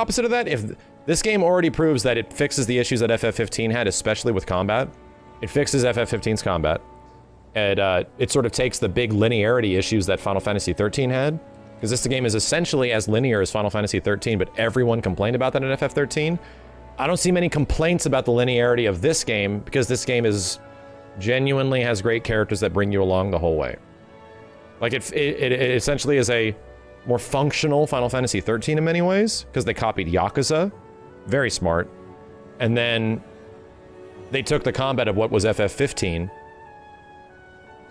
opposite of that, if this game already proves that it fixes the issues that FF15 had, especially with combat. It fixes FF15's combat. It sort of takes the big linearity issues that Final Fantasy 13 had. Because this game is essentially as linear as Final Fantasy 13, but everyone complained about that in FF13. I don't see many complaints about the linearity of this game, because this game genuinely has great characters that bring you along the whole way. Like, it essentially is a more functional Final Fantasy 13 in many ways, because they copied Yakuza. Very smart. And then they took the combat of what was FF15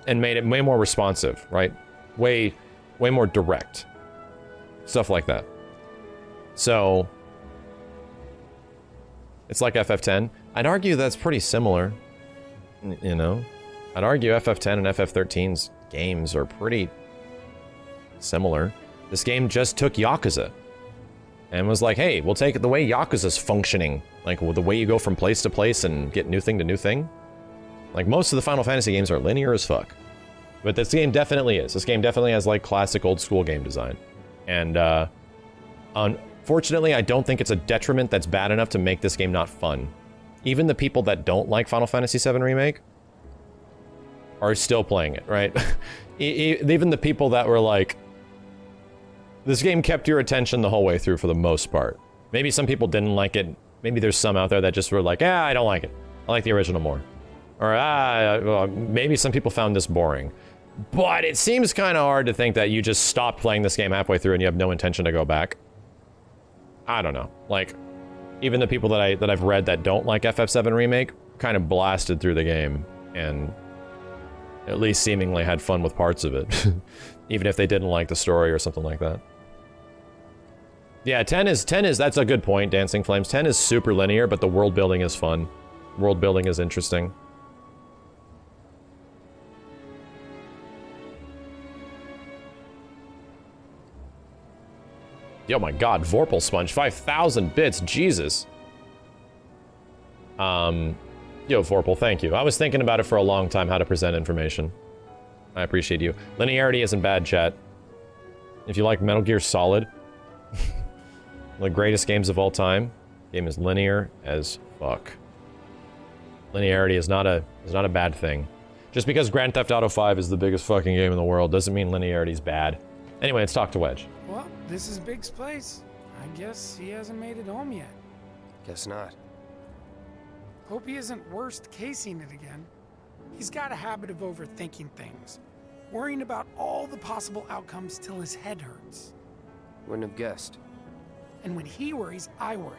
and made it way more responsive, right? Way more direct. Stuff like that. So, it's like FF10. I'd argue that's pretty similar, you know? I'd argue FF10 and FF13's games are pretty similar. This game just took Yakuza and was like, hey, we'll take it the way Yakuza's functioning. Like, the way you go from place to place and get new thing to new thing. Like, most of the Final Fantasy games are linear as fuck. But this game definitely is. This game definitely has, like, classic old school game design. And, unfortunately, I don't think it's a detriment that's bad enough to make this game not fun. Even the people that don't like Final Fantasy VII Remake are still playing it, right? Even the people that were like, this game kept your attention the whole way through for the most part. Maybe some people didn't like it. Maybe there's some out there that just were like, I don't like it. I like the original more. Or, well, maybe some people found this boring. But it seems kind of hard to think that you just stopped playing this game halfway through and you have no intention to go back. I don't know. Like, even the people that I've read that don't like FF7 Remake kind of blasted through the game and at least seemingly had fun with parts of it. Even if they didn't like the story or something like that. Yeah, 10 is, that's a good point, Dancing Flames. 10 is super linear, but the world building is fun. World building is interesting. Oh my god, Vorpal Sponge, 5,000 bits, Jesus. Yo, Vorpal, thank you. I was thinking about it for a long time, how to present information. I appreciate you. Linearity isn't bad, chat. If you like Metal Gear Solid, one of the greatest games of all time, game is linear as fuck. Linearity is not a bad thing. Just because Grand Theft Auto 5 is the biggest fucking game in the world doesn't mean linearity is bad. Anyway, let's talk to Wedge. Well, this is Big's place. I guess he hasn't made it home yet. Guess not. Hope he isn't worst casing it again. He's got a habit of overthinking things, worrying about all the possible outcomes till his head hurts. Wouldn't have guessed. And when he worries, I worry.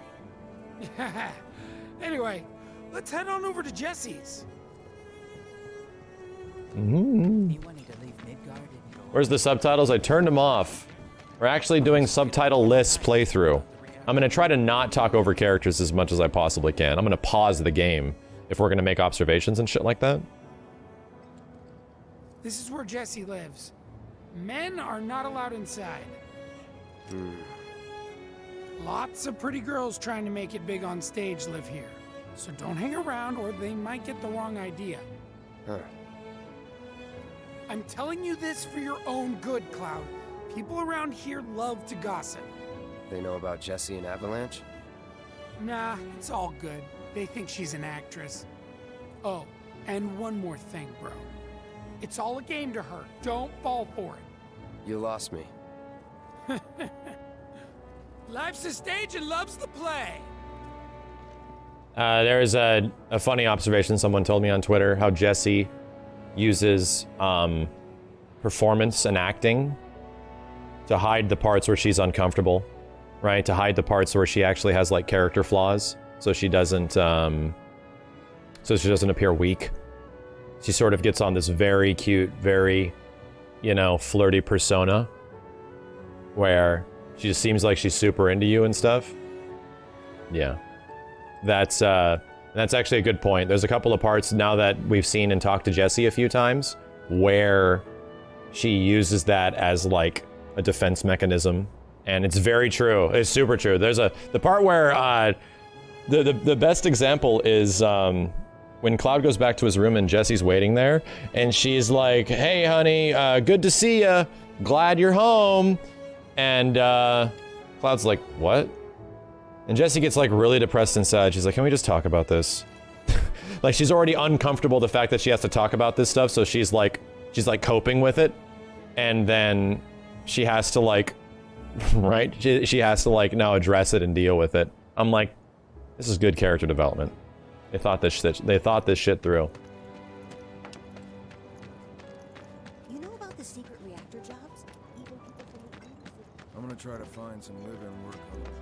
Anyway, let's head on over to Jesse's. Where's the subtitles? I turned them off. We're actually doing subtitle-less playthrough. I'm gonna try to not talk over characters as much as I possibly can. I'm gonna pause the game if we're gonna make observations and shit like that. This is where Jesse lives. Men are not allowed inside. Lots of pretty girls trying to make it big on stage live here. So don't hang around or they might get the wrong idea. Huh. I'm telling you this for your own good, Cloud. People around here love to gossip. They know about Jessie and Avalanche? Nah, it's all good. They think she's an actress. Oh, and one more thing, bro. It's all a game to her. Don't fall for it. You lost me. Life's a stage and love's the play. There is a funny observation someone told me on Twitter, how Jessie uses performance and acting to hide the parts where she's uncomfortable, right? To hide the parts where she actually has like character flaws, so she doesn't appear weak. She sort of gets on this very cute, very, you know, flirty persona where she just seems like she's super into you and stuff. Yeah. That's actually a good point. There's a couple of parts now that we've seen and talked to Jessie a few times where she uses that as like a defense mechanism, and it's very true. It's super true. There's the part where the best example is when Cloud goes back to his room and Jessie's waiting there, and she's like, "Hey, honey, good to see ya. Glad you're home." And Cloud's like, "What?" And Jessie gets like really depressed inside. She's like, can we just talk about this? Like she's already uncomfortable the fact that she has to talk about this stuff, so she's like coping with it. And then she has to like, right? She has to like now address it and deal with it. I'm like, this is good character development. They thought this shit through. You know about the secret reactor jobs? Even people from the I'm gonna try to find some live-in work on the plate.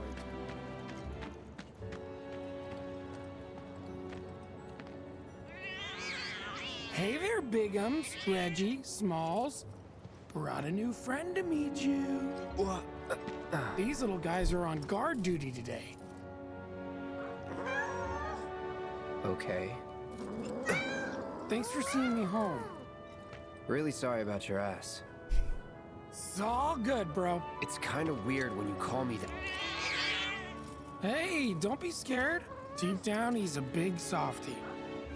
Hey there, Bigums, Reggie, Smalls. Brought a new friend to meet you. What? These little guys are on guard duty today. Okay. Thanks for seeing me home. Really sorry about your ass. It's all good, bro. It's kind of weird when you call me that. Hey, don't be scared. Deep down, he's a big softie.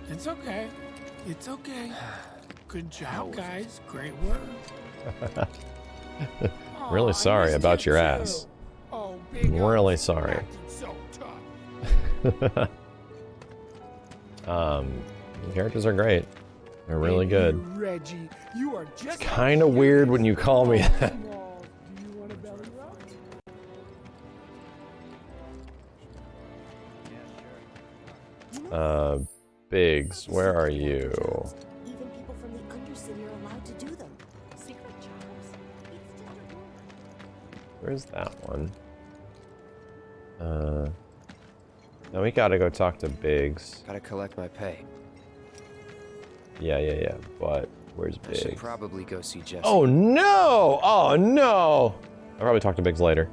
It's okay. It's okay. Good job, guys. Great work. Really Aw, sorry I about missed your you ass. too. Oh, big Really ups. sorry. Acting so tough. The characters are great. They're really Hey, good. you, Reggie, you are just Kind of weird when you call me that. Do you want a belly rub? Biggs, where are you? Even people from the Undercity are allowed to do them. Secret jobs? It's just a rumor. Where's that one? Now we gotta go talk to Biggs. Gotta collect my pay. Yeah. But where's I should Biggs? probably go see Jesse. Oh no! Oh no! I'll probably talk to Biggs later.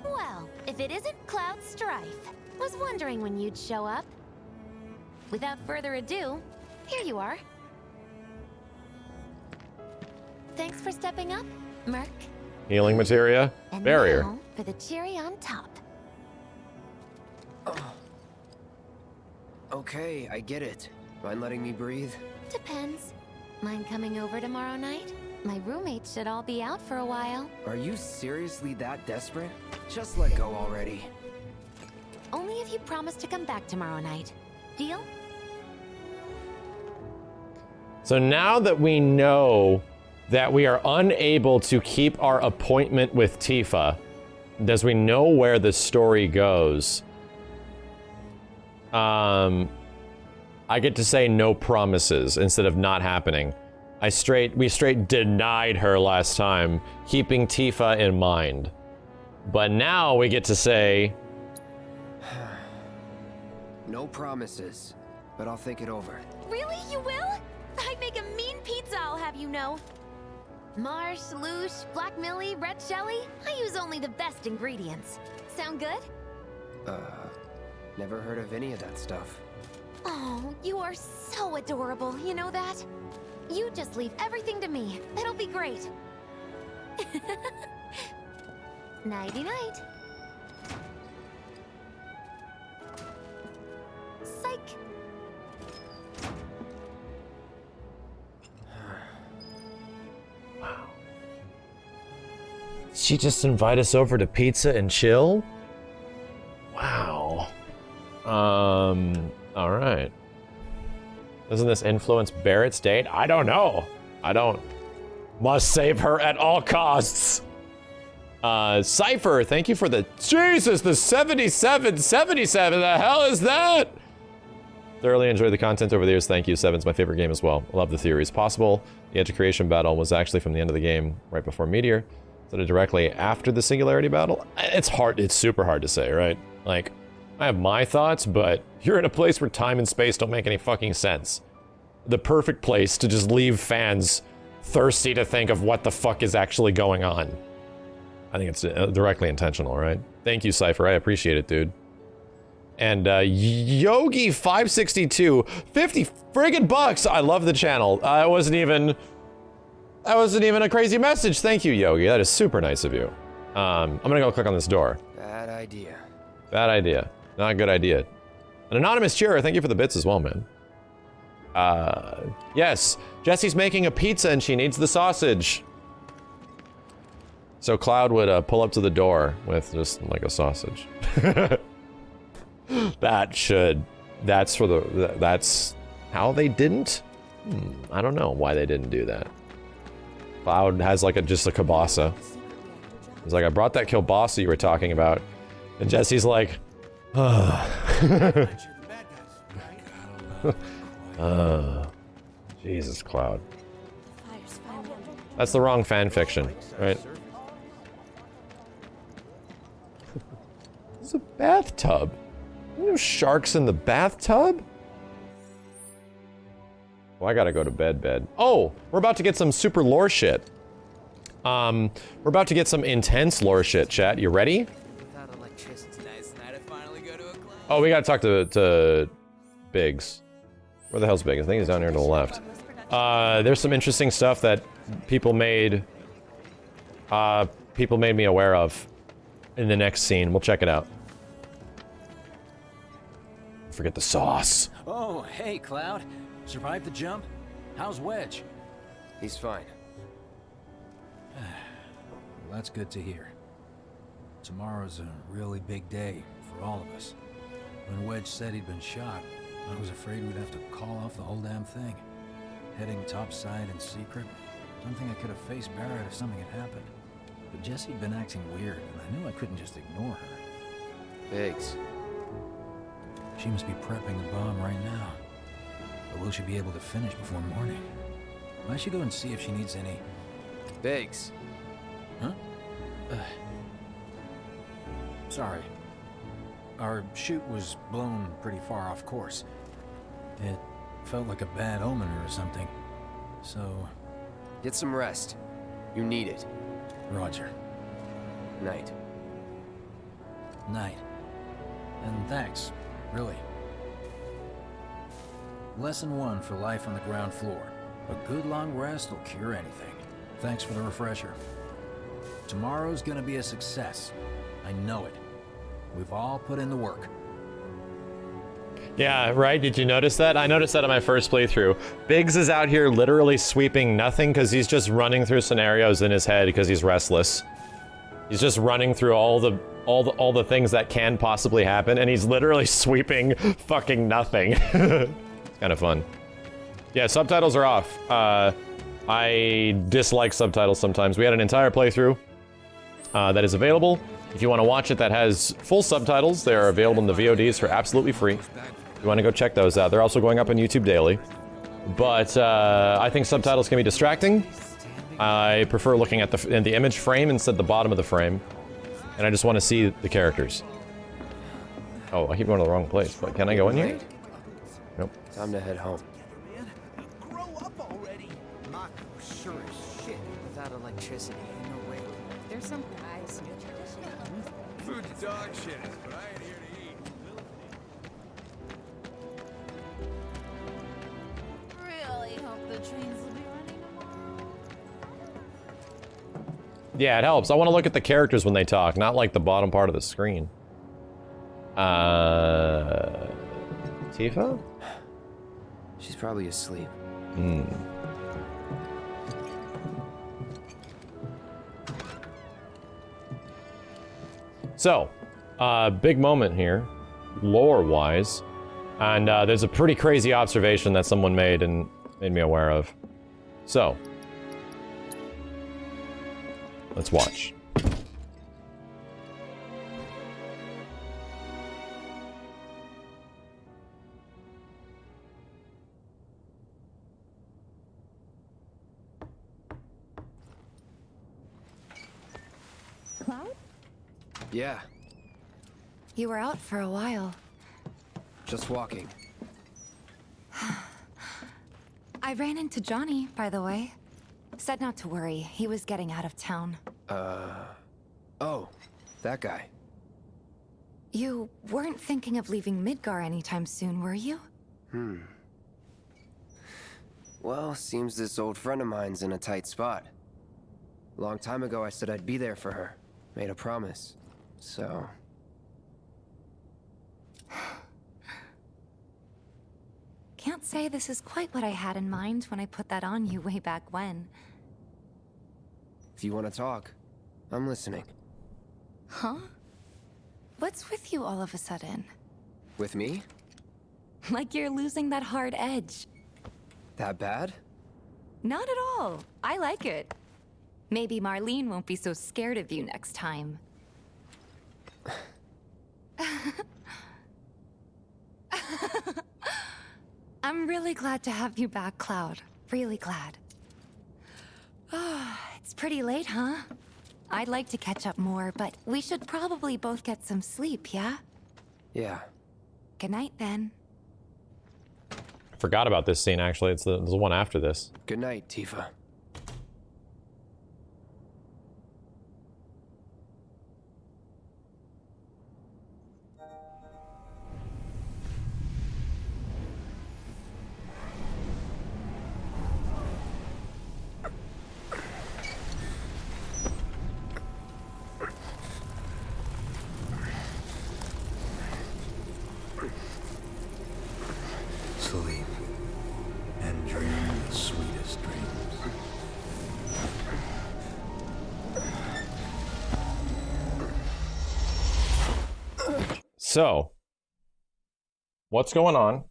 Well, if it isn't Cloud Strife. Was wondering when you'd show up. Without further ado, here you are. Thanks for stepping up, Merc. Healing materia? And Barrier. now for the cherry on top. Okay, I get it. Mind letting me breathe? Depends. Mind coming over tomorrow night? My roommates should all be out for a while. Are you seriously that desperate? Just let go already. Only if you promise to come back tomorrow night. Deal? So now that we know that we are unable to keep our appointment with Tifa, as we know where the story goes, I get to say no promises instead of not happening. We straight denied her last time, keeping Tifa in mind. But now we get to say, No promises, but I'll think it over. Really? You will? I'd make a mean pizza, I'll have you know. Marsh, Loosh, Black Millie, Red Shelly. I use only the best ingredients. Sound good? Never heard of any of that stuff. Oh, you are so adorable, you know that? You just leave everything to me. It'll be great. Nighty-night. Psych. she just invite us over to pizza and chill? Wow. All right. Doesn't this influence Barrett's date? I don't know. I don't. Must save her at all costs. Cypher, thank you for the, Jesus, the 77. The hell is that? Thoroughly enjoyed the content over the years. Thank you. 7's my favorite game as well. I love the theories possible. The Edge of Creation battle was actually from the end of the game, right before Meteor, instead of directly after the Singularity battle. It's hard. It's super hard to say, right? Like, I have my thoughts, but you're in a place where time and space don't make any fucking sense. The perfect place to just leave fans thirsty to think of what the fuck is actually going on. I think it's directly intentional, right? Thank you, Cypher. I appreciate it, dude. And Yogi562, 50 friggin' bucks. I love the channel. That wasn't even a crazy message. Thank you, Yogi. That is super nice of you. I'm gonna go click on this door. Bad idea. Bad idea. Not a good idea. An anonymous cheerer, thank you for the bits as well, man. Yes, Jessie's making a pizza and she needs the sausage. So Cloud would pull up to the door with just like a sausage. That's how they didn't? I don't know why they didn't do that. Cloud has like just a kielbasa. He's like, I brought that kielbasa you were talking about. And Jesse's like, Jesus, Cloud. That's the wrong fan fiction, right? It's a bathtub. No sharks in the bathtub? Well, I gotta go to bed. Oh, we're about to get some super lore shit. We're about to get some intense lore shit, chat. You ready? Oh, we gotta talk to Biggs. Where the hell's Biggs? I think he's down here to the left. There's some interesting stuff that people made me aware of in the next scene. We'll check it out. Forget the sauce. Oh, hey, Cloud. Survived the jump? How's Wedge? He's fine. Well, that's good to hear. Tomorrow's a really big day for all of us. When Wedge said he'd been shot, I was afraid we'd have to call off the whole damn thing. Heading topside in secret. Something I could have faced Barrett if something had happened. But Jessie'd been acting weird, and I knew I couldn't just ignore her. Biggs. She must be prepping the bomb right now. But will she be able to finish before morning? I should go and see if she needs any... Biggs. Huh? Sorry. Our shoot was blown pretty far off course. It felt like a bad omen or something. So... Get some rest. You need it. Roger. Night. Night. And thanks, really. Lesson 1 for life on the ground floor. A good long rest will cure anything. Thanks for the refresher. Tomorrow's gonna be a success. I know it. We've all put in the work. Yeah, right? Did you notice that? I noticed that on my first playthrough. Biggs is out here literally sweeping nothing because he's just running through scenarios in his head because he's restless. He's just running through all the things that can possibly happen, and he's literally sweeping fucking nothing. It's kind of fun. Yeah, subtitles are off. I dislike subtitles sometimes. We had an entire playthrough that is available. If you want to watch it that has full subtitles, they are available in the VODs for absolutely free. If you want to go check those out. They're also going up on YouTube daily. But I think subtitles can be distracting. I prefer looking at the image frame instead of the bottom of the frame. And I just want to see the characters. Oh, I keep going to the wrong place. But can I go in here? Nope. Time to head home. Grow up already. Mako sure as shit. Without electricity, ain't no way. There's some guys. Food's dog shit, but I ain't here to eat. Really hope the trains will be running tomorrow. Yeah, it helps. I want to look at the characters when they talk, not like the bottom part of the screen. Tifa? She's probably asleep. So, big moment here, lore-wise, and there's a pretty crazy observation that someone made and made me aware of. So, let's watch. Cloud? Yeah, You were out for a while. just walking. I ran into Johnny, by the way. Said not to worry. He was getting out of town. Oh, that guy. You weren't thinking of leaving Midgar anytime soon, were you? Well, seems this old friend of mine's in a tight spot. A long time ago, I said I'd be there for her. Made a promise. So... Can't say this is quite what I had in mind when I put that on you way back when. if you want to talk, I'm listening. Huh? What's with you all of a sudden? With me? Like you're losing that hard edge. That bad? Not at all. I like it. Maybe Marlene won't be so scared of you next time. I'm really glad to have you back, Cloud. Really glad. It's pretty late, huh? I'd like to catch up more, but we should probably both get some sleep, yeah? Yeah. Good night, then. I forgot about this scene, actually. It's the one after this. Good night, Tifa. Sleep and dream the sweetest dreams. So, what's going on?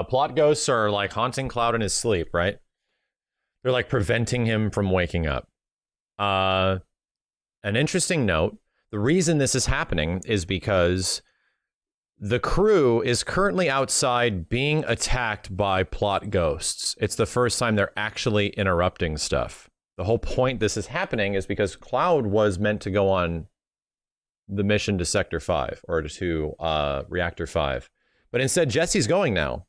Plot ghosts are like haunting Cloud in his sleep, right? They're like preventing him from waking up. An interesting note, the reason this is happening is because the crew is currently outside being attacked by plot ghosts. It's the first time they're actually interrupting stuff. The whole point this is happening is because Cloud was meant to go on the mission to Sector 5, or to Reactor 5. But instead, Jesse's going now.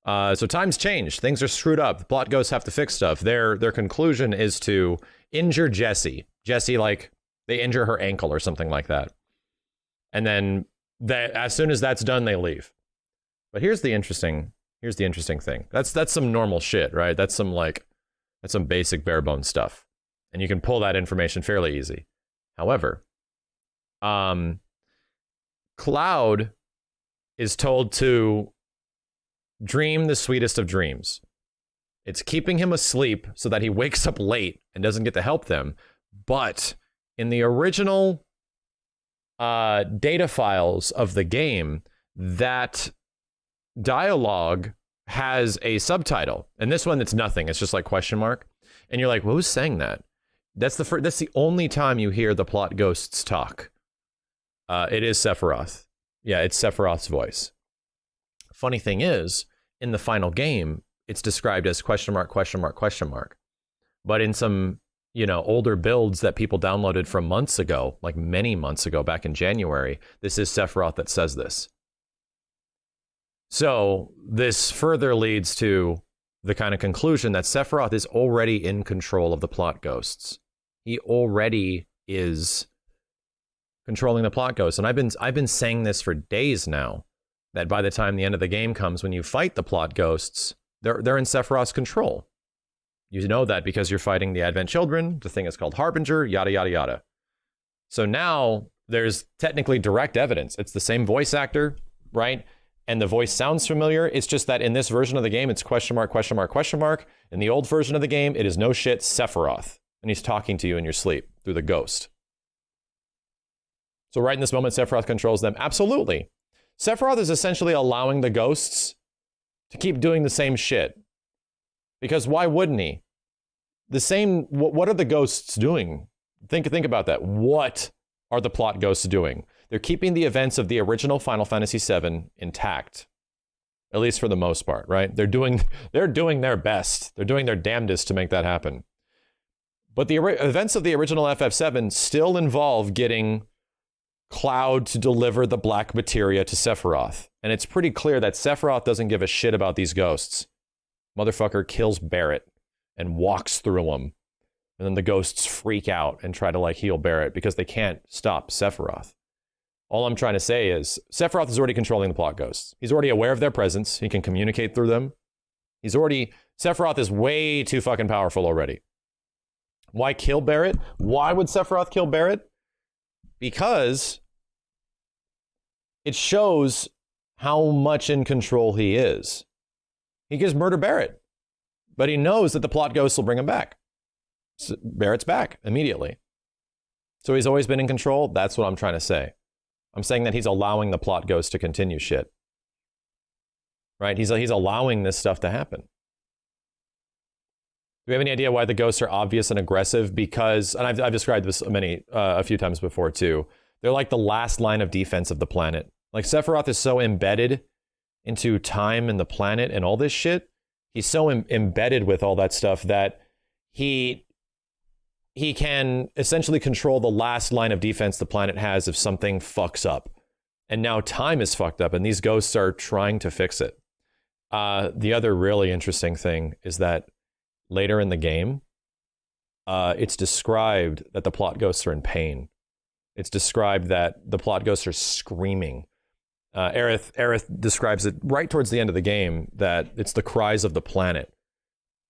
So time's changed. Things are screwed up. The plot ghosts have to fix stuff. Their conclusion is to injure Jessie. Jessie, like, they injure her ankle or something like that. And then as soon as that's done, they leave. But here's the interesting thing. That's some normal shit, right? That's some basic bare bones stuff. And you can pull that information fairly easy. However, Cloud is told to dream the sweetest of dreams. It's keeping him asleep so that he wakes up late and doesn't get to help them. But in the original data files of the game, that dialogue has a subtitle. And this one, it's nothing. It's just like question mark. And you're like, well, who's saying that? That's the only time you hear the plot ghosts talk. It is Sephiroth. Yeah, it's Sephiroth's voice. Funny thing is, in the final game, it's described as question mark, question mark, question mark. But in some, older builds that people downloaded from months ago, like many months ago, back in January, this is Sephiroth that says this. So this further leads to the kind of conclusion that Sephiroth is already in control of the plot ghosts. He already is controlling the plot ghosts. And I've been saying this for days now, that by the time the end of the game comes, when you fight the plot ghosts, they're in Sephiroth's control. You know that because you're fighting the Advent Children, the thing is called Harbinger, yada, yada, yada. So now there's technically direct evidence. It's the same voice actor, right? And the voice sounds familiar. It's just that in this version of the game, it's question mark, question mark, question mark. In the old version of the game, it is no shit Sephiroth. And he's talking to you in your sleep through the ghost. So right in this moment, Sephiroth controls them. Absolutely. Sephiroth is essentially allowing the ghosts to keep doing the same shit. Because why wouldn't he? What are the ghosts doing? Think about that. What are the plot ghosts doing? They're keeping the events of the original Final Fantasy VII intact. At least for the most part, right? They're doing their best. They're doing their damnedest to make that happen. But the events of the original FF7 still involve getting Cloud to deliver the black materia to Sephiroth. And it's pretty clear that Sephiroth doesn't give a shit about these ghosts. Motherfucker kills Barrett and walks through them. And then the ghosts freak out and try to heal Barrett because they can't stop Sephiroth. All I'm trying to say is Sephiroth is already controlling the plot ghosts. He's already aware of their presence. He can communicate through them. Sephiroth is way too fucking powerful already. Why kill Barrett? Why would Sephiroth kill Barrett? Because it shows how much in control he is. He can murder Barrett, but he knows that the plot ghosts will bring him back. So Barrett's back immediately. So he's always been in control? That's what I'm trying to say. I'm saying that he's allowing the plot ghost to continue shit. Right? He's allowing this stuff to happen. Do we have any idea why the ghosts are obvious and aggressive? Because, and I've described this a few times before too, they're like the last line of defense of the planet. Like Sephiroth is so embedded into time and the planet and all this shit. He's so embedded with all that stuff that he can essentially control the last line of defense the planet has if something fucks up. And now time is fucked up and these ghosts are trying to fix it. The other really interesting thing is that later in the game, it's described that the plot ghosts are in pain. It's described that the plot ghosts are screaming. Aerith describes it right towards the end of the game that it's the cries of the planet.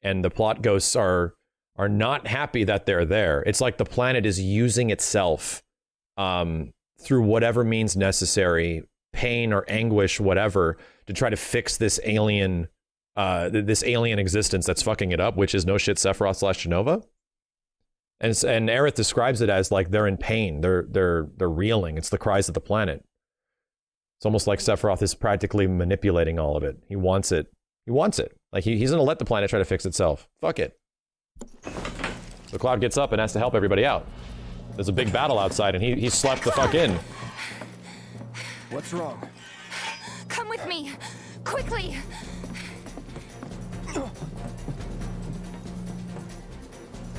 And the plot ghosts are not happy that they're there. It's like the planet is using itself through whatever means necessary, pain or anguish, whatever, to try to fix this alien existence that's fucking it up, which is no shit Sephiroth / Jenova. And Aerith describes it as like they're in pain, they're reeling. It's the cries of the planet. It's almost like Sephiroth is practically manipulating all of it. He wants it. He wants it. Like he's gonna let the planet try to fix itself. Fuck it. So Cloud gets up and has to help everybody out. There's a big battle outside and he slept the fuck in. What's wrong? Come with me, quickly.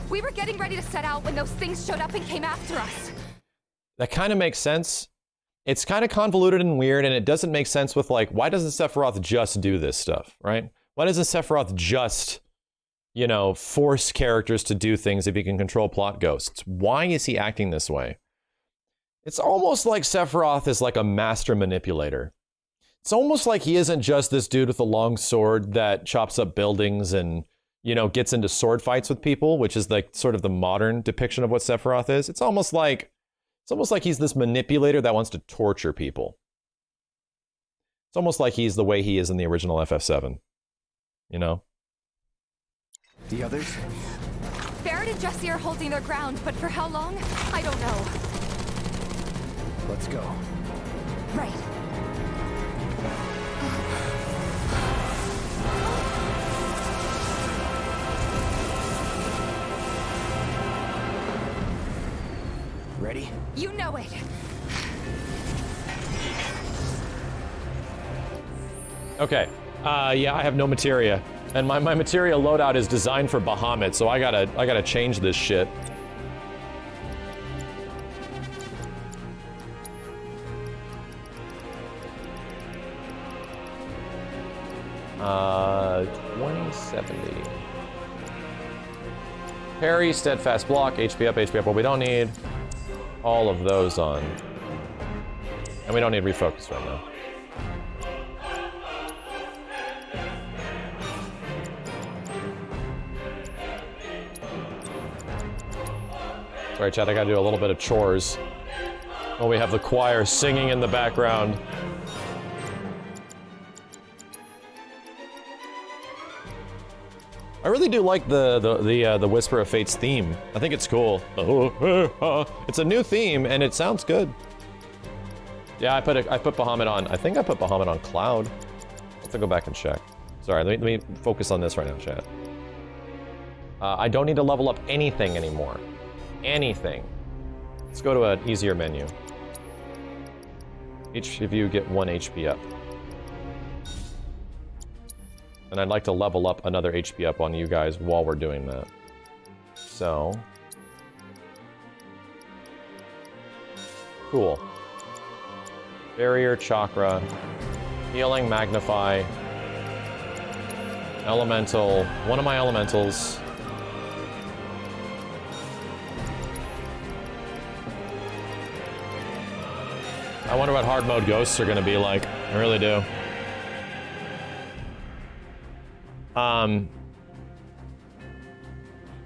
We were getting ready to set out when those things showed up and came after us. That kind of makes sense. It's kind of convoluted and weird, and it doesn't make sense with, like, why doesn't Sephiroth just do this stuff, right? Why doesn't Sephiroth just, you know, force characters to do things if he can control plot ghosts? Why is he acting this way? It's almost like Sephiroth is like a master manipulator. It's almost like he isn't just this dude with a long sword that chops up buildings and, you know, gets into sword fights with people, which is like sort of the modern depiction of what Sephiroth is. It's almost like he's this manipulator that wants to torture people. It's almost like he's the way he is in the original FF7. You know? The others? Barrett and Jesse are holding their ground, but for how long? I don't know. Let's go. Right. Ready? You know it. Okay. Yeah, I have no materia. And my materia loadout is designed for Bahamut, so I gotta change this shit. 2070. Parry, steadfast block, HP up, what we don't need. All of those on. And we don't need refocus right now. Sorry, chat, I gotta do a little bit of chores. Oh, we have the choir singing in the background. I really do like the Whisper of Fate's theme. I think it's cool. It's a new theme and it sounds good. Yeah, I put Bahamut on. I think I put Bahamut on Cloud. I have to go back and check. Sorry, let me focus on this right now, chat. I don't need to level up anything anymore. Anything. Let's go to an easier menu. Each of you get 1 HP up. And I'd like to level up another HP up on you guys while we're doing that. So. Cool. Barrier, chakra, healing, magnify, elemental, one of my elementals. I wonder what hard mode ghosts are gonna be like. I really do.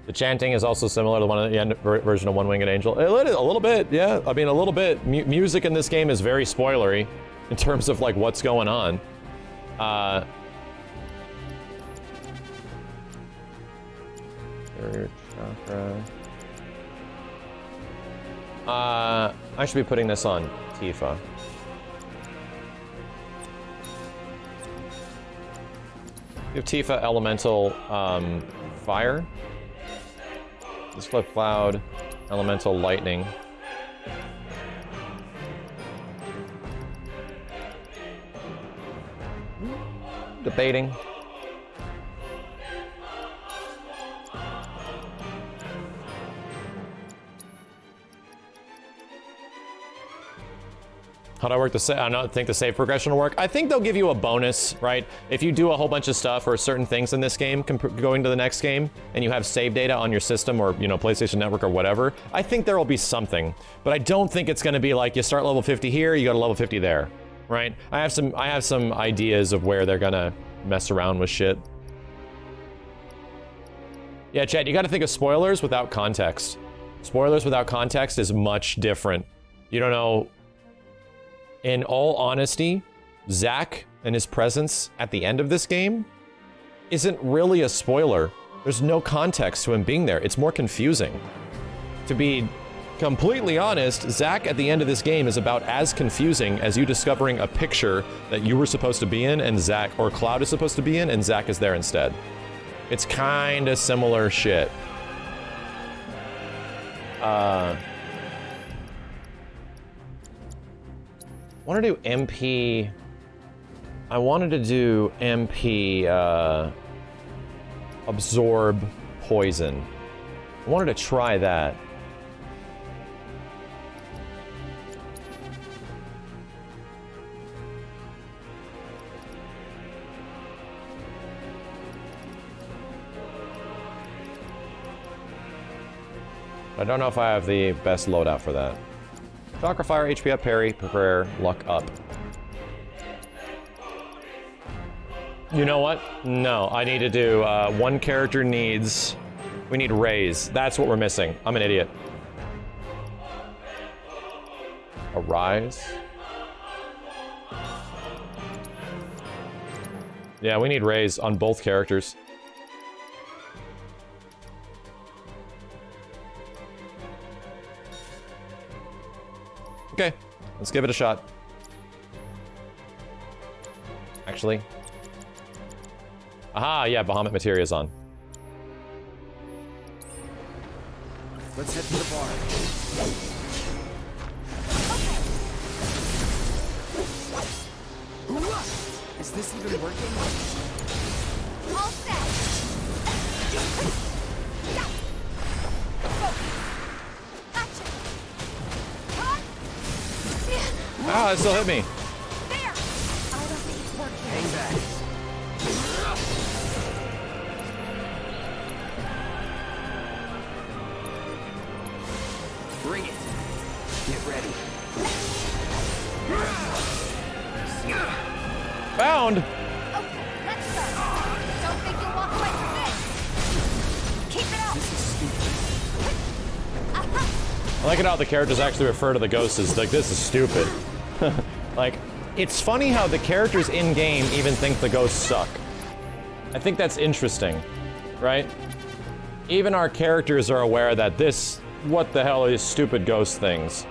The chanting is also similar to one of the end version of One Winged Angel. A little bit, yeah. I mean, a little bit. Music in this game is very spoilery in terms of like what's going on. Barrier, chakra. I should be putting this on Tifa. Give Tifa elemental fire. Let's flip cloud, elemental lightning. Debating. How do I work the save? I don't think the save progression will work. I think they'll give you a bonus, right? If you do a whole bunch of stuff or certain things in this game going to the next game, and you have save data on your system or, you know, PlayStation Network or whatever, I think there will be something. But I don't think it's going to be like you start level 50 here, you go to level 50 there, right? I have some ideas of where they're gonna mess around with shit. Yeah, Chad, you got to think of spoilers without context. Spoilers without context is much different. You don't know. In all honesty, Zack and his presence at the end of this game isn't really a spoiler. There's no context to him being there. It's more confusing. To be completely honest, Zack at the end of this game is about as confusing as you discovering a picture that you were supposed to be in and Zack, or Cloud is supposed to be in and Zack is there instead. It's kind of similar shit. I want to do MP. I wanted to do MP absorb poison. I wanted to try that. I don't know if I have the best loadout for that. Chakra Fire, HP up, parry, prayer, luck up. You know what? No, I need to do, one character needs... We need Raise. That's what we're missing. I'm an idiot. Arise. Yeah, we need Raise on both characters. Okay, let's give it a shot. Actually. Aha, yeah, Bahamut Materia's on. Let's head to the bar. Okay. Is this even working? All set. Ah, it still hit me. There. I don't think it's working. Hang back. Bring it. Get ready. Found. Okay, let's go. Don't think you'll walk away from this. Keep it up. This is stupid. I like it how the characters actually refer to the ghosts as like, this is stupid. Like, it's funny how the characters in-game even think the ghosts suck. I think that's interesting, right? Even our characters are aware that this, what the hell are these stupid ghost things?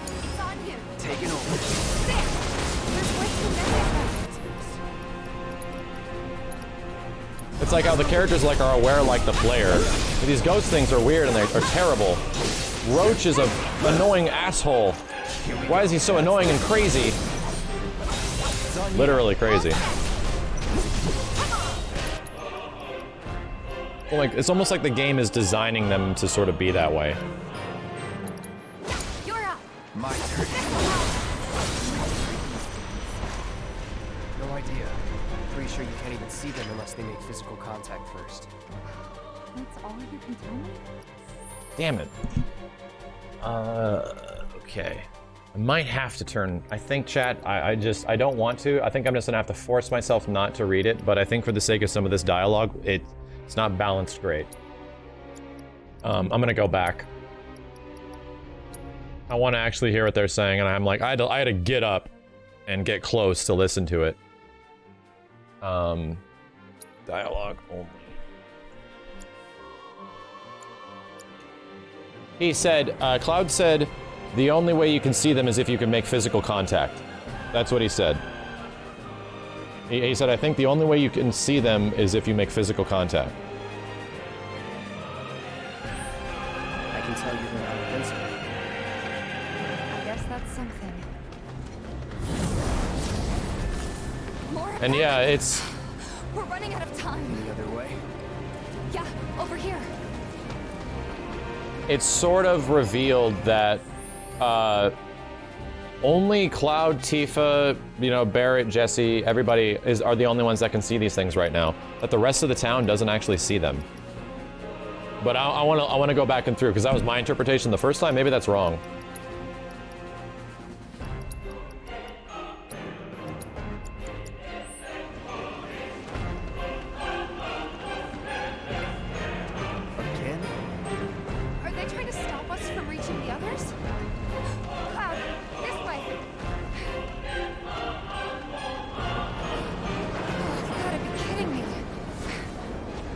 It's on you. Taking over. There. There's way too many of them. It's like how the characters like are aware like the player. But these ghost things are weird and they're terrible. Roach is a annoying asshole. Why is he so annoying and crazy? Literally crazy. Well, like, it's almost like the game is designing them to sort of be that way. You're up. My turn. No idea. Pretty sure you can't even see them unless they make physical contact first. That's all you can tell me? Damn it. Okay. I might have to turn, I think, chat, I don't want to. I think I'm just gonna have to force myself not to read it, but I think for the sake of some of this dialogue, it's not balanced great. I'm gonna go back. I want to actually hear what they're saying, and I'm like, I had to get up and get close to listen to it. Dialogue only. He said, Cloud said, the only way you can see them is if you can make physical contact. That's what he said. He said, I think the only way you can see them is if you make physical contact. I can tell you they're not invincible. I guess that's something. More And yeah, it's... We're running out of time. Any other way? Yeah, over here. It's sort of revealed that only Cloud, Tifa, you know, Barrett, Jesse, everybody are the only ones that can see these things right now. That the rest of the town doesn't actually see them. But I want to go back and through because that was my interpretation the first time. Maybe that's wrong. Again? Are they trying to stop us from reaching the others? Cloud, this way. Oh, you gotta be kidding me.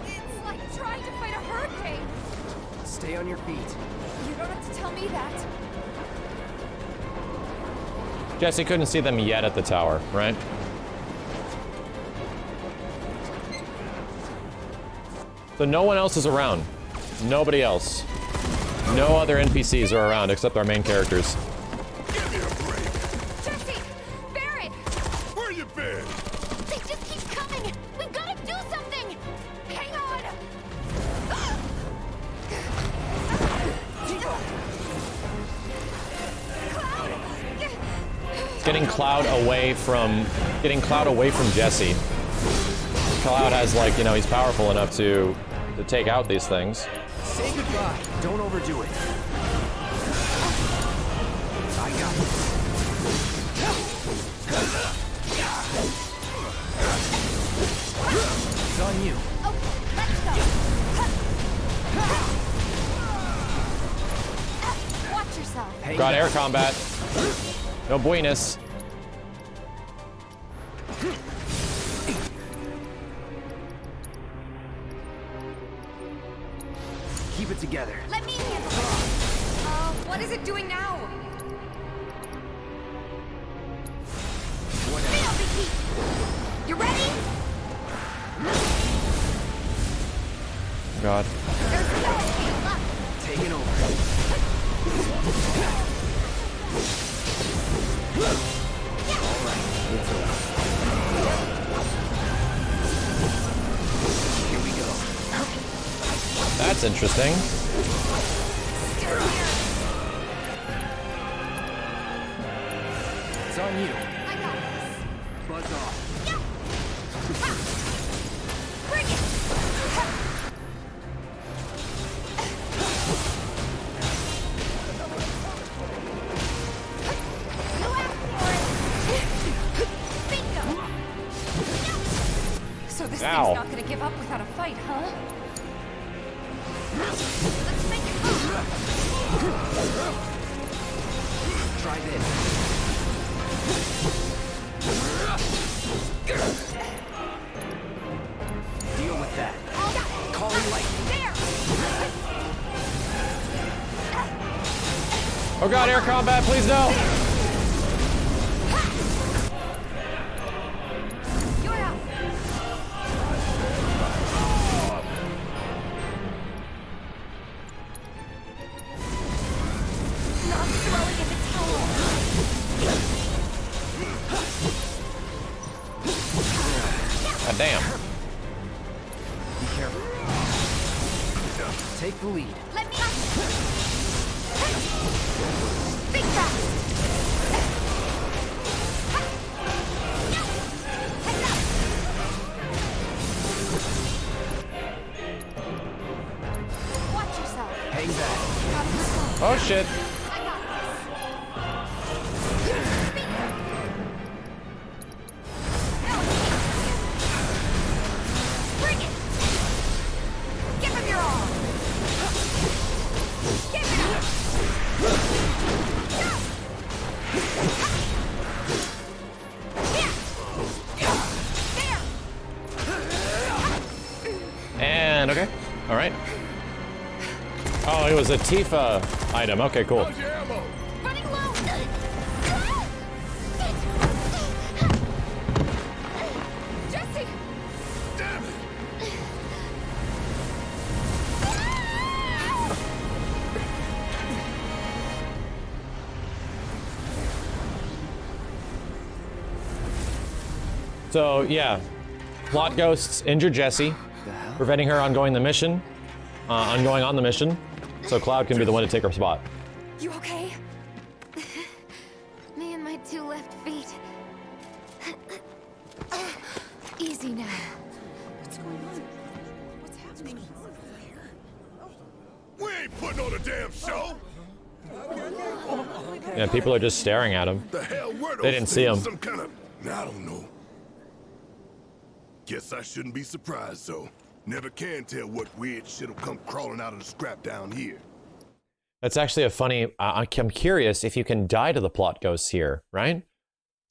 It's like trying to fight a hurricane. Stay on your feet. You don't have to tell me that. Jesse couldn't see them yet at the tower, right? So no one else is around. Nobody else. No other NPCs are around except our main characters. Give me a break. Jesse! Barrett! Where you been? They just keep coming! We've got to do something! Hang on! Getting Cloud away from Jesse. Cloud has, like, you know, he's powerful enough to take out these things. Say goodbye. Don't overdo it. I got it. It's on you. Oh, let's go! Watch yourself! Hang Got back. air combat. No buenas. Keep it together. Let me handle it! What is it doing now? Feel the heat! You ready? God. There's no escape left! Taking over. All right, it's over. Here we go. That's interesting. It's on you. I got this! Buzz off. Bring it! You asked for it! Bingo! So this Ow. thing's not gonna give up without a fight, huh? Let's make it move! Try this. Deal with that. Calling lightning. There! Oh God, air combat, please no. You're out! Not throwing in the towel. God damn. Be careful. Take the lead. Let me... Big fast! Heads up! Watch yourself! Hang back. Oh shit. I got this! Bring it! Give him your all! Give it up! And okay. All right. Oh, was a Tifa item. Okay, cool. How's your ammo? Running low. Jesse! Damn it! So yeah, plot ghosts injure Jessie, preventing her on going the mission, on going on the mission, so Cloud can be the one to take her spot. You okay? Me and my 2 left feet. Easy now. What's going on? What's happening? We ain't putting on a damn show. Yeah, people are just staring at him. The hell were those They didn't see things? him. Some kind of, I don't know. Guess I shouldn't be surprised, though. Never can tell what weird shit'll come crawling out of the scrap down here. That's actually a funny. I'm curious if you can die to the plot ghosts here, right?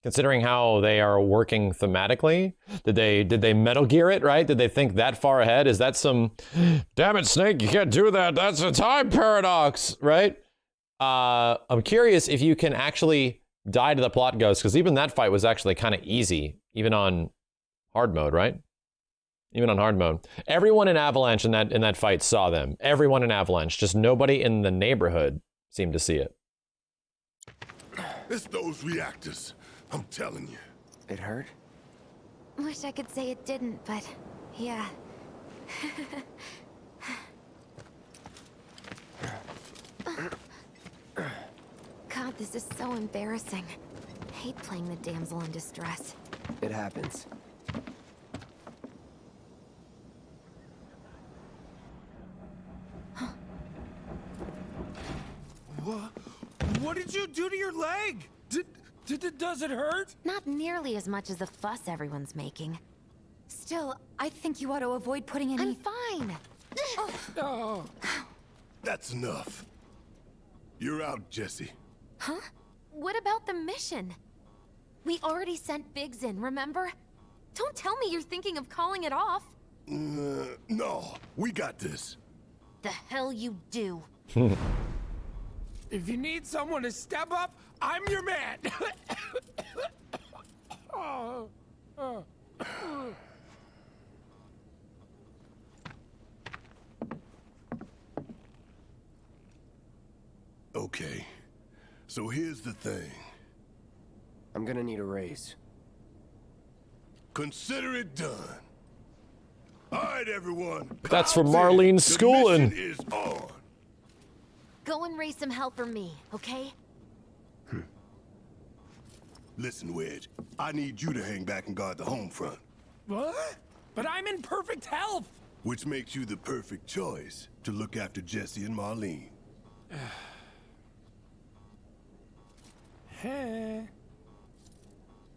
Considering how they are working thematically, did they Metal Gear it, right? Did they think that far ahead? Is that some, damn it, Snake, you can't do that. That's a time paradox, right? I'm curious if you can actually die to the plot ghosts, because even that fight was actually kind of easy, even on hard mode, right? Even on hard mode. Everyone in Avalanche in that fight saw them. Everyone in Avalanche, just nobody in the neighborhood seemed to see it. It's those reactors. I'm telling you. It hurt? Wish I could say it didn't, but yeah. God, this is so embarrassing. I hate playing the damsel in distress. It happens. What did you do to your leg? Does it hurt? Not nearly as much as the fuss everyone's making. Still, I think you ought to avoid putting any... I'm fine. Oh. That's enough. You're out, Jesse. Huh? What about the mission? We already sent Biggs in, remember? Don't tell me you're thinking of calling it off. No, we got this. The hell you do. If you need someone to step up, I'm your man. Okay, so here's the thing. I'm gonna need a raise. Consider it done. All right, everyone. That's for Clouds in. Marlene's The schooling. mission is on. Go and raise some hell for me, okay? Listen, Wedge, I need you to hang back and guard the home front, What? But I'm in perfect health. which makes you the perfect choice to look after Jesse and Marlene. Hey.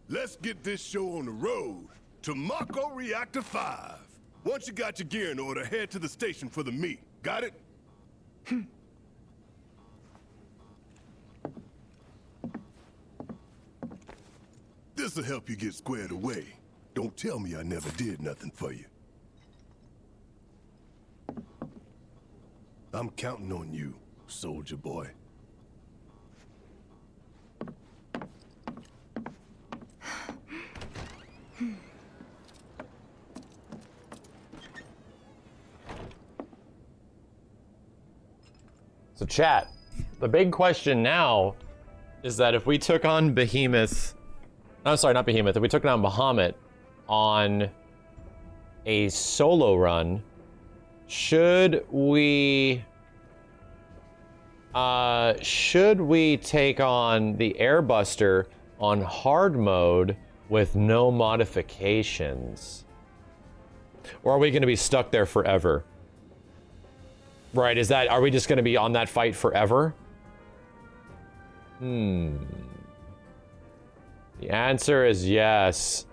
Let's get this show on the road to Mako Reactor 5. Once you got your gear in order, head to the station for the meet. Got it? This'll help you get squared away. Don't tell me I never did nothing for you. I'm counting on you, soldier boy. So chat, the big question now is that if we took on Behemoth, I'm sorry, not Behemoth, if we took on Bahamut on a solo run, should we take on the Airbuster on hard mode with no modifications? Or are we going to be stuck there forever? Right, are we just going to be on that fight forever? The answer is yes.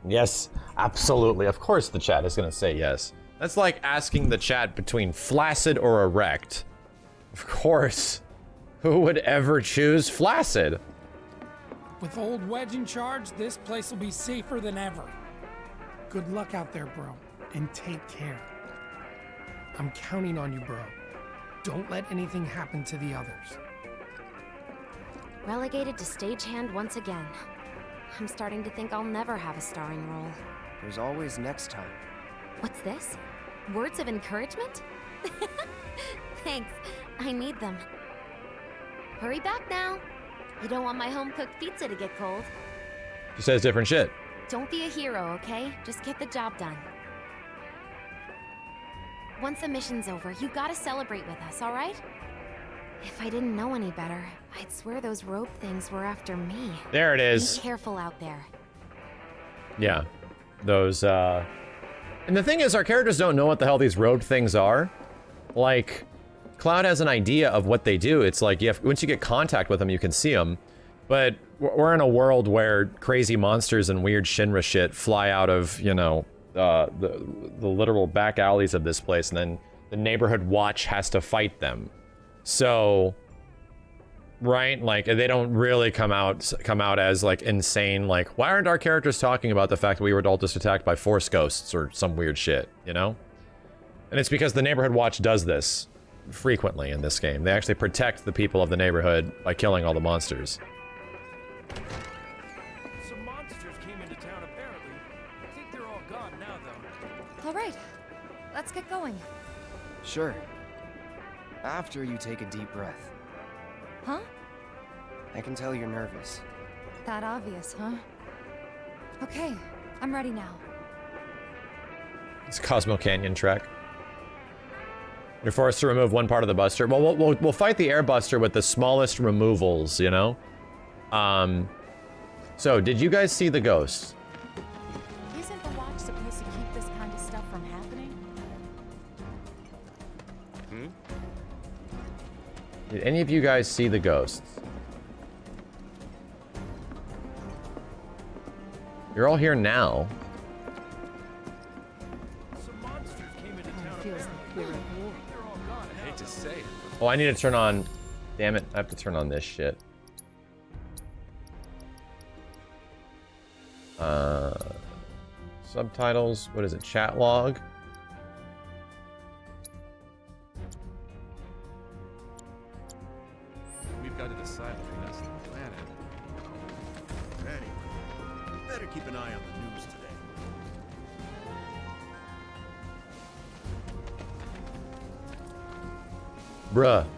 Yes, absolutely. Of course the chat is going to say yes. That's like asking the chat between flaccid or erect. Of course. Who would ever choose flaccid? With old Wedge in charge, this place will be safer than ever. Good luck out there, bro, and take care. I'm counting on you, bro. Don't let anything happen to the others. Relegated to stagehand once again. I'm starting to think I'll never have a starring role. There's always next time. What's this? Words of encouragement? Thanks. I need them. Hurry back now. You don't want my home-cooked pizza to get cold. She says different shit. Don't be a hero, okay? Just get the job done. Once the mission's over, you gotta celebrate with us, alright? If I didn't know any better, I'd swear those rope things were after me. There it is. Be careful out there. Yeah. Those, And the thing is, our characters don't know what the hell these road things are. Like, Cloud has an idea of what they do. It's like, once you get contact with them, you can see them. But we're in a world where crazy monsters and weird Shinra shit fly out of, you know, the literal back alleys of this place, and then the neighborhood watch has to fight them. So, right, like, they don't really come out as like insane, like, why aren't our characters talking about the fact that we were all just attacked by force ghosts or some weird shit, you know? And it's because the neighborhood watch does this frequently in this game. They actually protect the people of the neighborhood by killing all the monsters. Some monsters came into town apparently. I think they're all gone now though. All right, let's get going. Sure. After you take a deep breath. Huh? I can tell you're nervous. That obvious, huh? Okay, I'm ready now. It's a Cosmo Canyon trek. You're forced to remove one part of the buster. Well, we'll fight the air buster with the smallest removals, you know? So, did you guys see the ghosts? Isn't the watch supposed to keep this kind of stuff from happening? Did any of you guys see the ghosts? You're all here now. Some monsters came into town Feels apparently. like we're at war. They're all gone. I hate to say it. Oh, I need to turn on... Damn it, I have to turn on this shit. Subtitles, what is it, chat log? We've got to decide between us and the planet. Anyway, better keep an eye on the news today. Bruh. Kind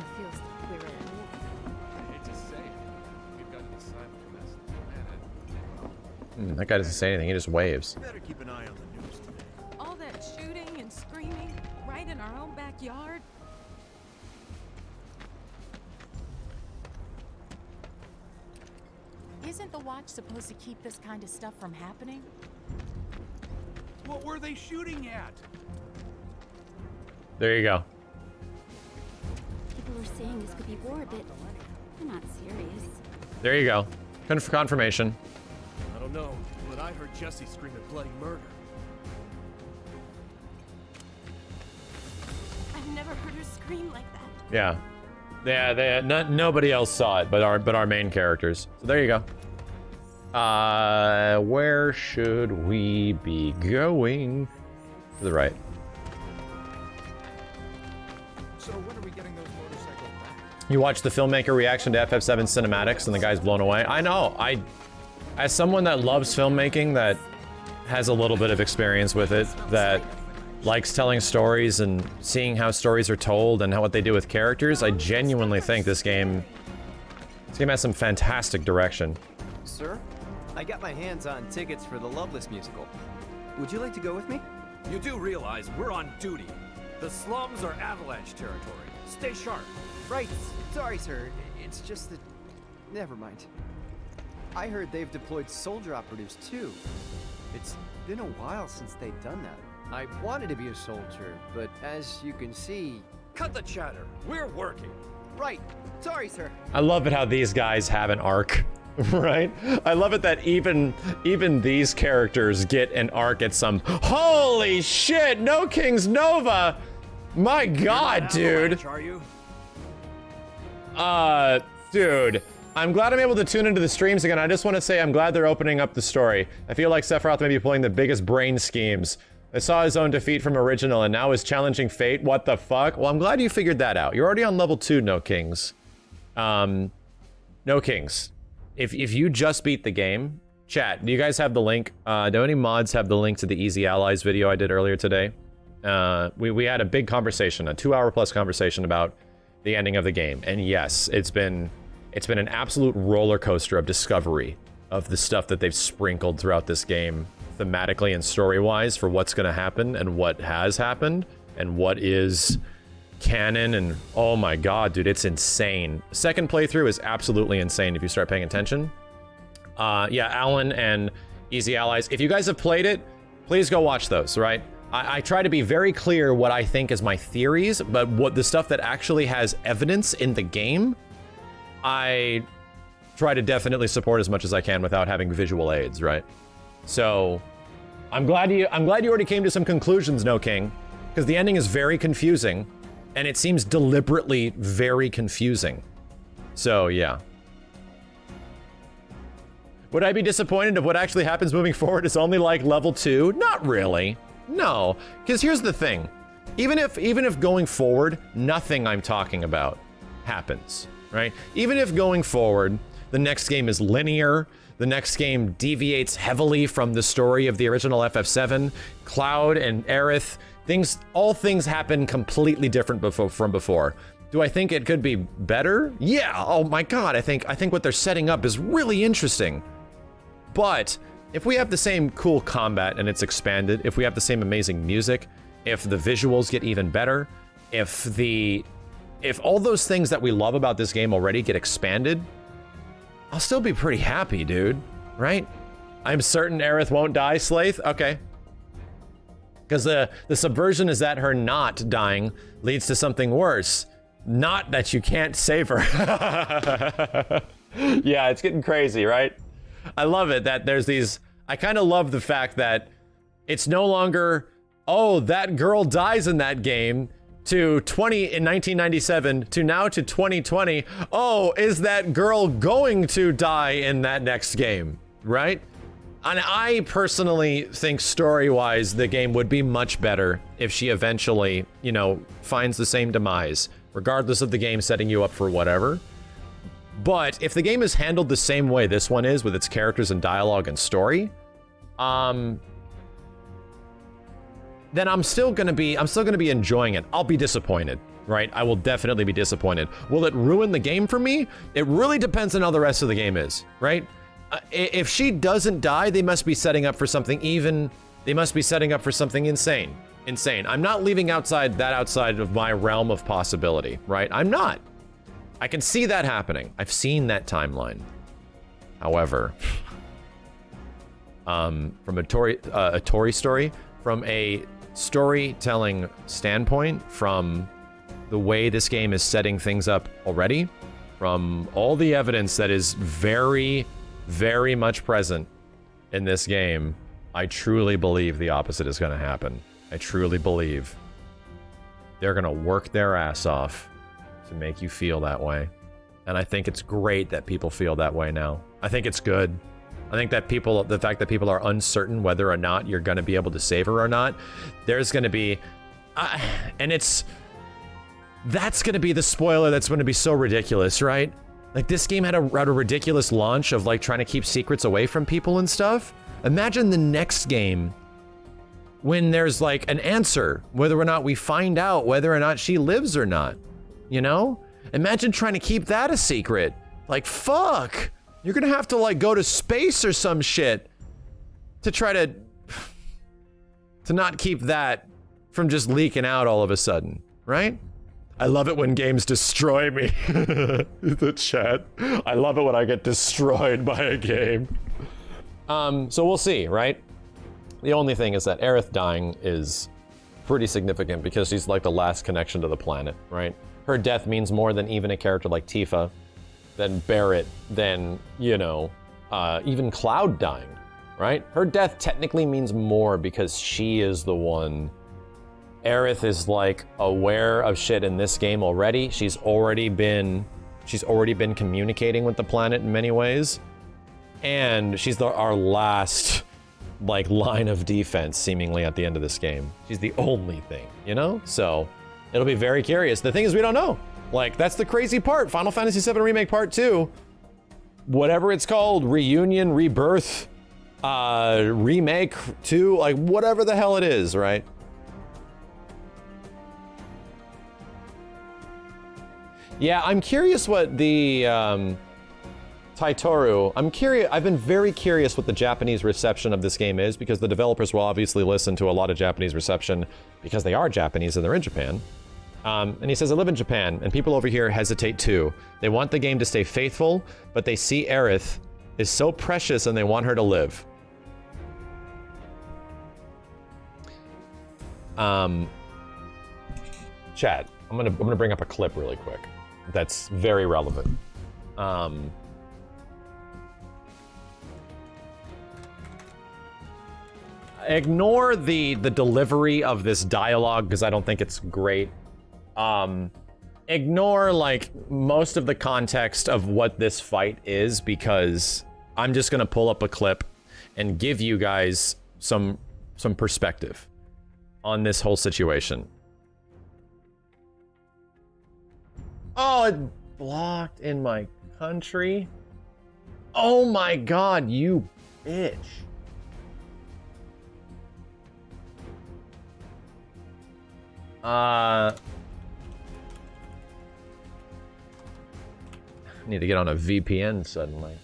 of feels like we're at war. I hate to say it. We've got to decide between us and the planet. That guy doesn't say anything, he just waves. Better keep an eye on the news today. All that shooting and screaming right in our own backyard. Isn't the watch supposed to keep this kind of stuff from happening? What were they shooting at? There you go. People were saying this could be war, but I'm not serious. There you go. Confirmation. I don't know, but I heard Jesse screaming bloody murder. I've never heard her scream like that. Yeah. Nobody else saw it but our main characters. So there you go. Where should we be going? To the right. So when are we getting those motorcycles back? You watch the filmmaker reaction to FF7 cinematics and the guy's blown away. I know. As someone that loves filmmaking, that has a little bit of experience with it, that likes telling stories and seeing how stories are told and what they do with characters, I genuinely think this game has some fantastic direction. Sir, I got my hands on tickets for the Loveless musical. Would you like to go with me? You do realize we're on duty. The slums are Avalanche territory. Stay sharp. Right. Sorry, sir. It's just that... Never mind. I heard they've deployed soldier operatives, too. It's been a while since they've done that. I wanted to be a soldier, but as you can see... Cut the chatter. We're working. Right. Sorry, sir. I love it how these guys have an arc, right? I love it that even these characters get an arc at some... Holy shit! No King's Nova! My god, dude! Are you? Dude. I'm glad I'm able to tune into the streams again. I just want to say I'm glad they're opening up the story. I feel like Sephiroth may be pulling the biggest brain schemes I saw his own defeat from original and now is challenging fate. What the fuck? Well, I'm glad you figured that out. You're already on level 2, No Kings. No Kings. If you just beat the game, chat, do you guys have the link? Do any mods have the link to the Easy Allies video I did earlier today? We had a big conversation, a 2-hour-plus conversation about the ending of the game. And yes, it's been an absolute roller coaster of discovery of the stuff that they've sprinkled throughout this game, thematically and story-wise, for what's going to happen and what has happened and what is canon. And oh my god, dude, it's insane. Second playthrough is absolutely insane if you start paying attention. Yeah, Alan and Easy Allies, if you guys have played it, please go watch those, right? I try to be very clear what I think is my theories, but what the stuff that actually has evidence in the game, I try to definitely support as much as I can without having visual aids, right? So I'm glad you already came to some conclusions, No King, because the ending is very confusing and it seems deliberately very confusing. So yeah. Would I be disappointed if what actually happens moving forward is only like level 2? Not really. No, because here's the thing. Even if going forward, nothing I'm talking about happens, right? Even if going forward, the next game is linear, the next game deviates heavily from the story of the original FF7, Cloud and Aerith, all things happen completely different from before. Do I think it could be better? Yeah, oh my god, I think what they're setting up is really interesting. But if we have the same cool combat and it's expanded, if we have the same amazing music, if the visuals get even better, if all those things that we love about this game already get expanded, I'll still be pretty happy, dude, right? I'm certain Aerith won't die, Slaith? Okay. Because the subversion is that her not dying leads to something worse. Not that you can't save her. Yeah, it's getting crazy, right? I love it that there's these... I kind of love the fact that it's no longer, oh, that girl dies in that game, to in 1997, to now to 2020, oh, is that girl going to die in that next game, right? And I personally think story-wise, the game would be much better if she eventually, you know, finds the same demise, regardless of the game setting you up for whatever. But if the game is handled the same way this one is, with its characters and dialogue and story, then I'm still gonna be enjoying it. I'll be disappointed, right? I will definitely be disappointed. Will it ruin the game for me? It really depends on how the rest of the game is, right? If she doesn't die, they must be setting up for something they must be setting up for something insane. I'm not leaving outside of my realm of possibility, right? I'm not. I can see that happening. I've seen that timeline. However, from a Tori story, from a storytelling standpoint, from the way this game is setting things up already, from all the evidence that is very, very much present in this game, I truly believe the opposite is going to happen. I truly believe they're going to work their ass off to make you feel that way. And I think it's great that people feel that way now. I think it's good. I think that the fact that people are uncertain whether or not you're going to be able to save her or not, there's going to be, that's going to be the spoiler that's going to be so ridiculous, right? Like, this game had a ridiculous launch of like trying to keep secrets away from people and stuff. Imagine the next game when there's like an answer, whether or not we find out whether or not she lives or not, you know? Imagine trying to keep that a secret. Like, fuck! You're gonna have to like go to space or some shit to try to not keep that from just leaking out all of a sudden, right? I love it when games destroy me. The chat. I love it when I get destroyed by a game. So we'll see, right? The only thing is that Aerith dying is pretty significant because she's like the last connection to the planet, right? Her death means more than even a character like Tifa, than Barrett, than, you know, even Cloud dying, right? Her death technically means more because she is the one. Aerith is like aware of shit in this game already. She's already been communicating with the planet in many ways. And she's our last like line of defense seemingly at the end of this game. She's the only thing, you know? So it'll be very curious. The thing is, we don't know. Like, that's the crazy part. Final Fantasy VII Remake Part 2, whatever it's called, Reunion, Rebirth, Remake 2, like whatever the hell it is, right? Yeah, I'm curious what the, Taitoru, I've been very curious what the Japanese reception of this game is, because the developers will obviously listen to a lot of Japanese reception because they are Japanese and they're in Japan. And he says, I live in Japan, and people over here hesitate too. They want the game to stay faithful, but they see Aerith is so precious and they want her to live. Chat, I'm gonna bring up a clip really quick that's very relevant. Ignore the delivery of this dialogue because I don't think it's great. Ignore like most of the context of what this fight is, because I'm just gonna pull up a clip and give you guys some perspective on this whole situation. Oh, it blocked in my country. Oh my god, you bitch. Need to get on a VPN suddenly.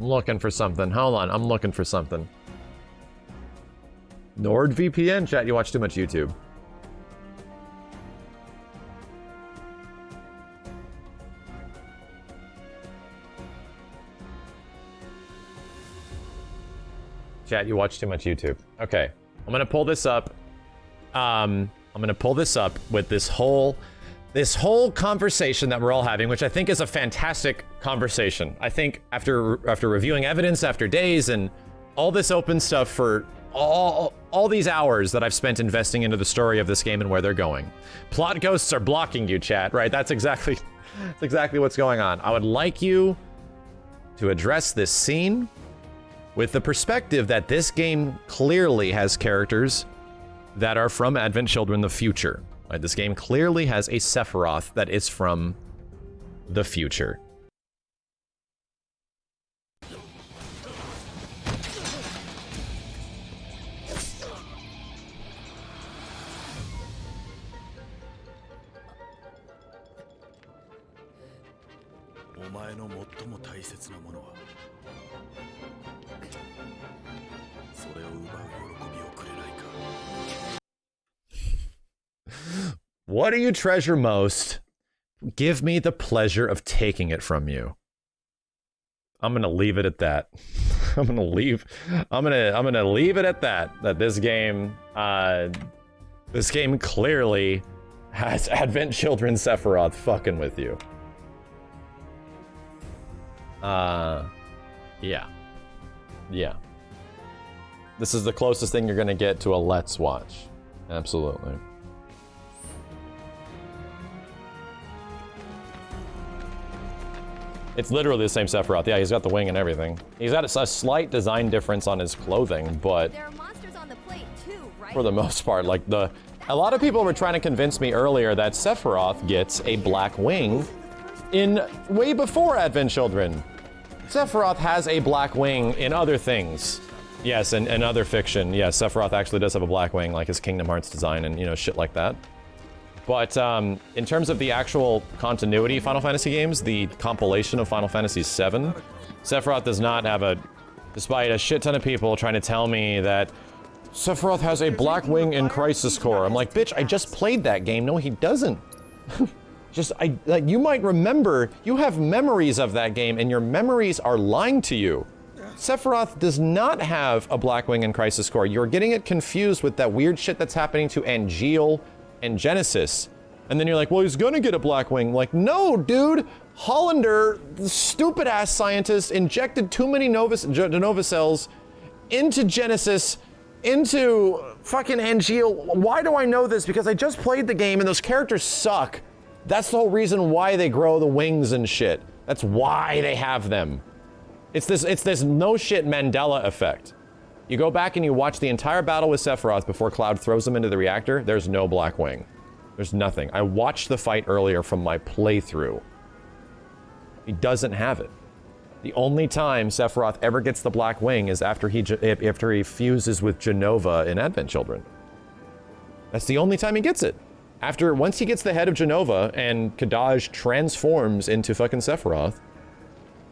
I'm looking for something. Hold on, I'm looking for something. NordVPN? Chat, you watch too much YouTube. Chat, you watch too much YouTube. Okay, I'm gonna pull this up. I'm gonna pull this up with this whole conversation that we're all having, which I think is a fantastic conversation. I think after reviewing evidence after days and all this open stuff for all these hours that I've spent investing into the story of this game and where they're going. Plot ghosts are blocking you, chat, right? That's exactly what's going on. I would like you to address this scene with the perspective that this game clearly has characters that are from Advent Children the future. Right, this game clearly has a Sephiroth that is from the future. What do you treasure most? Give me the pleasure of taking it from you. I'm gonna leave it at that. I'm gonna leave it at that. That this game clearly has Advent Children Sephiroth fucking with you. Yeah. This is the closest thing you're gonna get to a Let's Watch. Absolutely. It's literally the same Sephiroth. Yeah, he's got the wing and everything. He's got a slight design difference on his clothing, but There are monsters on the plate too, right? for the most part, like a lot of people were trying to convince me earlier that Sephiroth gets a black wing in way before Advent Children. Sephiroth has a black wing in other things. Yes, and other fiction. Yes, Sephiroth actually does have a black wing, like his Kingdom Hearts design and, you know, shit like that. But in terms of the actual continuity of Final Fantasy games, the compilation of Final Fantasy VII, Sephiroth does not have a, despite a shit ton of people trying to tell me that Sephiroth has a black wing in Crisis Core. I'm like, bitch, I just played that game. No, he doesn't. Like, you might remember, you have memories of that game and your memories are lying to you. Sephiroth does not have a Blackwing in Crisis Core. You're getting it confused with that weird shit that's happening to Angeal and Genesis. And then you're like, well, he's gonna get a Blackwing. Like, no, dude. Hollander, the stupid-ass scientist, injected too many Nova cells into Genesis, into fucking Angeal. Why do I know this? Because I just played the game and those characters suck. That's the whole reason why they grow the wings and shit. That's why they have them. It's this no shit Mandela effect. You go back and you watch the entire battle with Sephiroth before Cloud throws him into the reactor, there's no Blackwing. There's nothing. I watched the fight earlier from my playthrough. He doesn't have it. The only time Sephiroth ever gets the Black Wing is after he fuses with Jenova in Advent Children. That's the only time he gets it. Once he gets the head of Jenova and Kadaj transforms into fucking Sephiroth,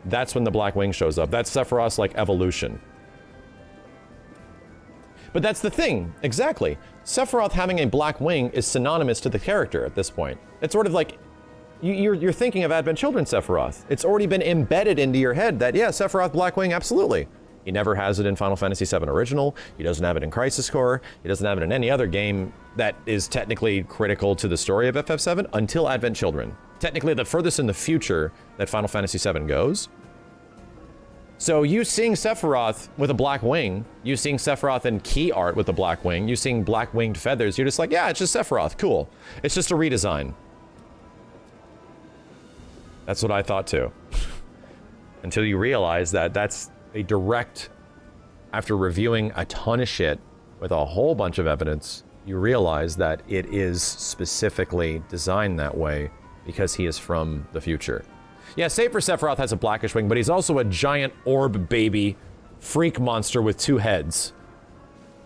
that's when the Black Wing shows up. That's Sephiroth's, like, evolution. But that's the thing, exactly. Sephiroth having a Black Wing is synonymous to the character at this point. It's sort of like, you're thinking of Advent Children Sephiroth. It's already been embedded into your head that, yeah, Sephiroth Black Wing, absolutely. He never has it in Final Fantasy VII Original. He doesn't have it in Crisis Core. He doesn't have it in any other game that is technically critical to the story of FF7 until Advent Children. Technically the furthest in the future that Final Fantasy VII goes. So you seeing Sephiroth with a Black Wing, you seeing Sephiroth in key art with a Black Wing, you seeing black winged feathers, you're just like, yeah, it's just Sephiroth, cool. It's just a redesign. That's what I thought too. Until you realize that that's a direct, after reviewing a ton of shit with a whole bunch of evidence, you realize that it is specifically designed that way because he is from the future. Yeah, Saber Sephiroth has a blackish wing, but he's also a giant orb baby freak monster with 2 heads,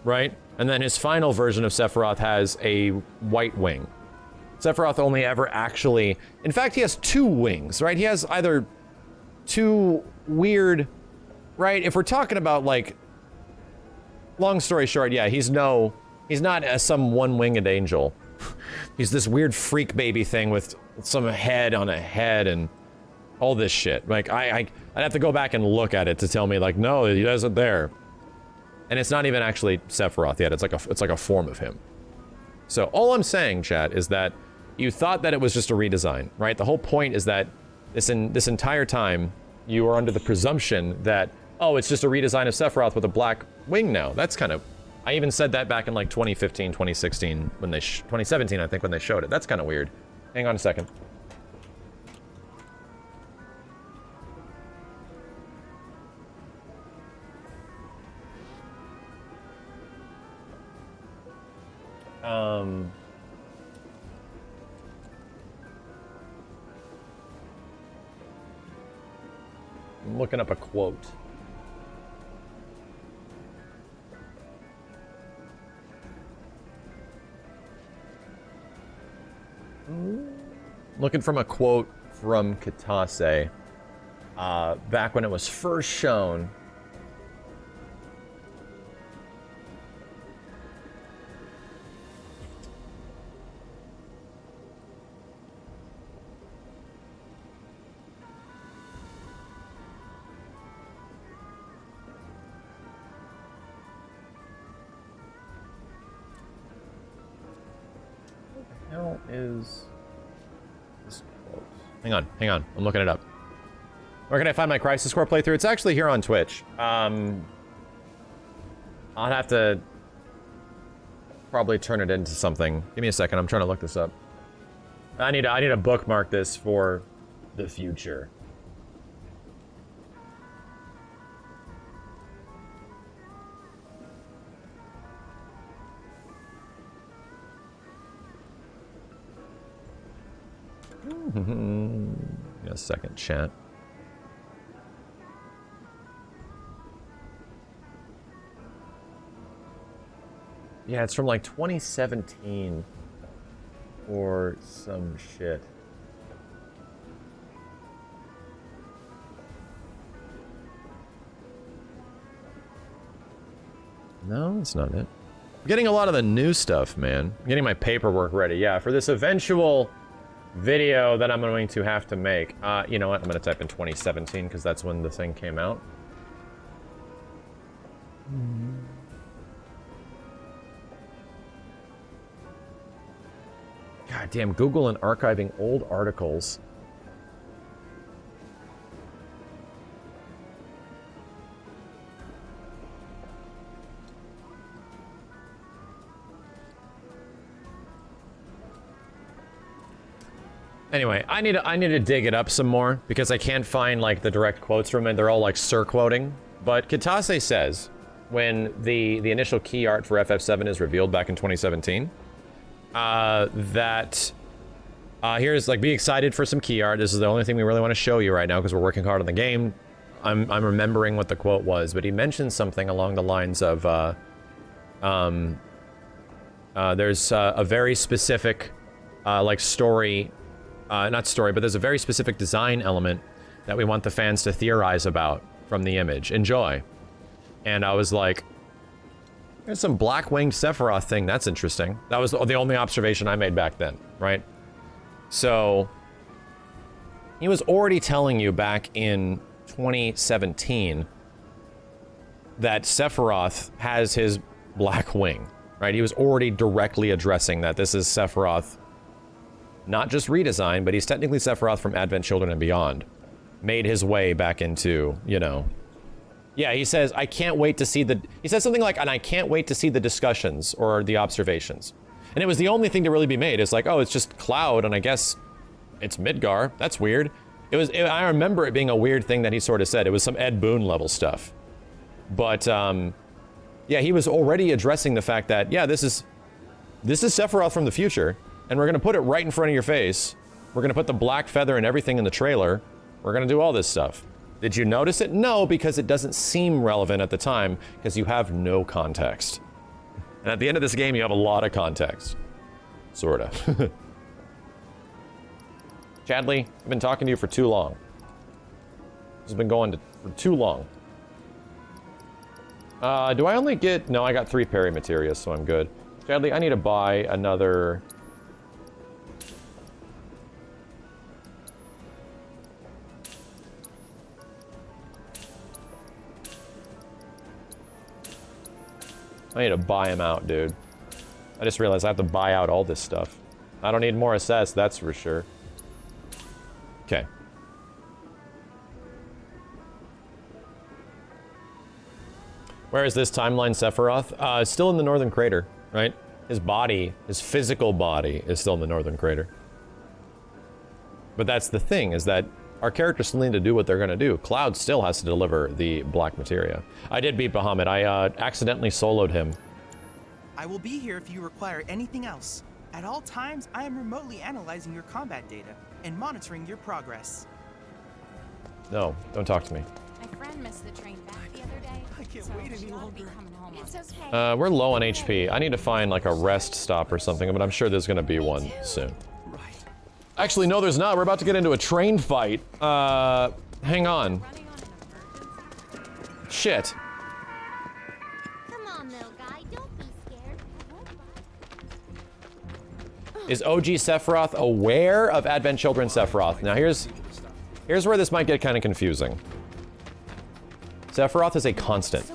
right? And then his final version of Sephiroth has a white wing. Sephiroth only ever actually, in fact, he has 2 wings, right? He has either 2 weird, right? If we're talking about, like, long story short, yeah, he's not some one-winged angel. He's this weird freak baby thing with some head on a head and all this shit. Like, I'd have to go back and look at it to tell me, like, no, he isn't there. And it's not even actually Sephiroth yet. It's like a form of him. So all I'm saying, chat, is that you thought that it was just a redesign, right? The whole point is that this entire time you were under the presumption that, oh, it's just a redesign of Sephiroth with a black wing now. That's kind of, I even said that back in like 2015, 2016, when they 2017, I think, when they showed it. That's kind of weird. Hang on a second. I'm looking up a quote. Looking from a quote from Kitase, back when it was first shown. Is this quote? Hang on. I'm looking it up. Where can I find my Crisis Core playthrough? It's actually here on Twitch. I'll have to probably turn it into something. Give me a second. I'm trying to look this up. I need to bookmark this for the future. A second, chat. Yeah, it's from like 2017 or some shit. No, that's not it. I'm getting a lot of the new stuff, man. I'm getting my paperwork ready. Yeah, for this eventual video that I'm going to have to make. You know what? I'm going to type in 2017 because that's when the thing came out. God damn, Google and archiving old articles. Anyway, I need to dig it up some more because I can't find like the direct quotes from it. They're all like Sir quoting. But Kitase says when the initial key art for FF7 is revealed back in 2017, that here's like, be excited for some key art. This is the only thing we really want to show you right now because we're working hard on the game. I'm remembering what the quote was, but he mentioned something along the lines of there's a very specific like story. Not story, but there's a very specific design element that we want the fans to theorize about from the image. Enjoy. And I was like, there's some black-winged Sephiroth thing. That's interesting. That was the only observation I made back then, right? So, he was already telling you back in 2017 that Sephiroth has his black wing, right? He was already directly addressing that. This is Sephiroth. Not just redesign, but he's technically Sephiroth from Advent Children and beyond. Made his way back into, you know. Yeah, he says, I can't wait to see the... He says something like, and I can't wait to see the discussions or the observations. And it was the only thing to really be made. It's like, oh, it's just Cloud, and I guess it's Midgar. That's weird. I remember it being a weird thing that he sort of said. It was some Ed Boon level stuff. But, yeah, he was already addressing the fact that, yeah, this is Sephiroth from the future. And we're going to put it right in front of your face. We're going to put the black feather and everything in the trailer. We're going to do all this stuff. Did you notice it? No, because it doesn't seem relevant at the time, because you have no context. And at the end of this game, you have a lot of context. Sorta. Chadley, I've been talking to you for too long. This has been going for too long. Do I only get... No, I got 3 parry materia, so I'm good. Chadley, I need to buy another... I need to buy him out, dude. I just realized I have to buy out all this stuff. I don't need more SS, that's for sure. Okay. Where is this timeline Sephiroth? Still in the Northern Crater, right? His body, his physical body, is still in the Northern Crater. But that's the thing, is that our characters still need to do what they're gonna do. Cloud still has to deliver the black materia. I did beat Bahamut. I accidentally soloed him. I will be here if you require anything else. At all times, I am remotely analyzing your combat data and monitoring your progress. No, don't talk to me. My friend missed the train back the other day. I can't wait any longer. It's okay. We're low on HP. I need to find like a rest stop or something, but I'm sure there's gonna be one soon. Actually, no, there's not. We're about to get into a train fight. Hang on. Shit. Come on, little guy, don't be scared. Is OG Sephiroth aware of Advent Children Sephiroth? Now here's where this might get kind of confusing. Sephiroth is a constant.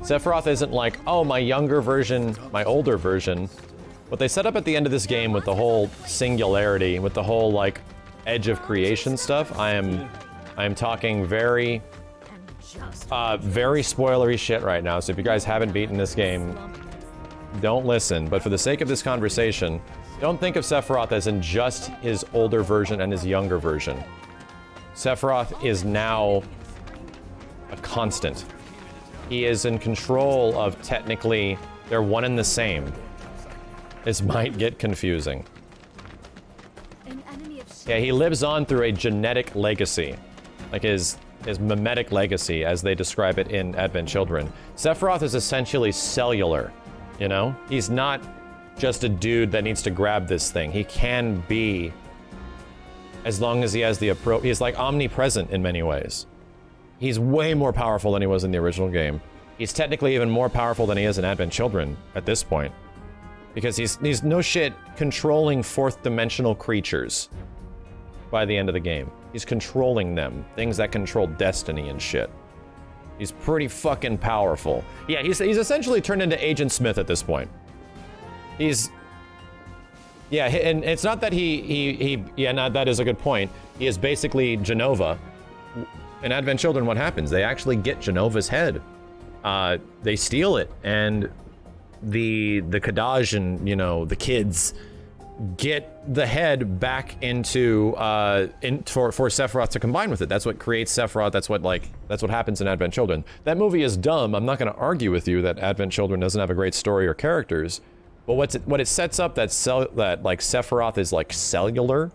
Sephiroth isn't like, oh, my younger version, my older version. What they set up at the end of this game with the whole singularity, with the whole, like, edge of creation stuff, I am talking very spoilery shit right now, so if you guys haven't beaten this game, don't listen. But for the sake of this conversation, don't think of Sephiroth as in just his older version and his younger version. Sephiroth is now a constant. He is in control of, technically, they're one and the same. This might get confusing. Yeah, he lives on through a genetic legacy. Like his mimetic legacy, as they describe it in Advent Children. Sephiroth is essentially cellular, you know? He's not just a dude that needs to grab this thing. He can be, as long as he has the approach. He's like omnipresent in many ways. He's way more powerful than he was in the original game. He's technically even more powerful than he is in Advent Children at this point. Because he's no shit controlling fourth dimensional creatures by the end of the game. He's controlling them. Things that control destiny and shit. He's pretty fucking powerful. Yeah, he's essentially turned into Agent Smith at this point. Yeah, and it's not that that is a good point. He is basically Genova. In Advent Children, what happens? They actually get Genova's head. They steal it, and the Kadaj and, you know, the kids get the head back into for Sephiroth to combine with it. That's what creates Sephiroth. That's what happens in Advent Children. That movie is dumb. I'm not going to argue with you that Advent Children doesn't have a great story or characters, but what it sets up that like Sephiroth is like cellular,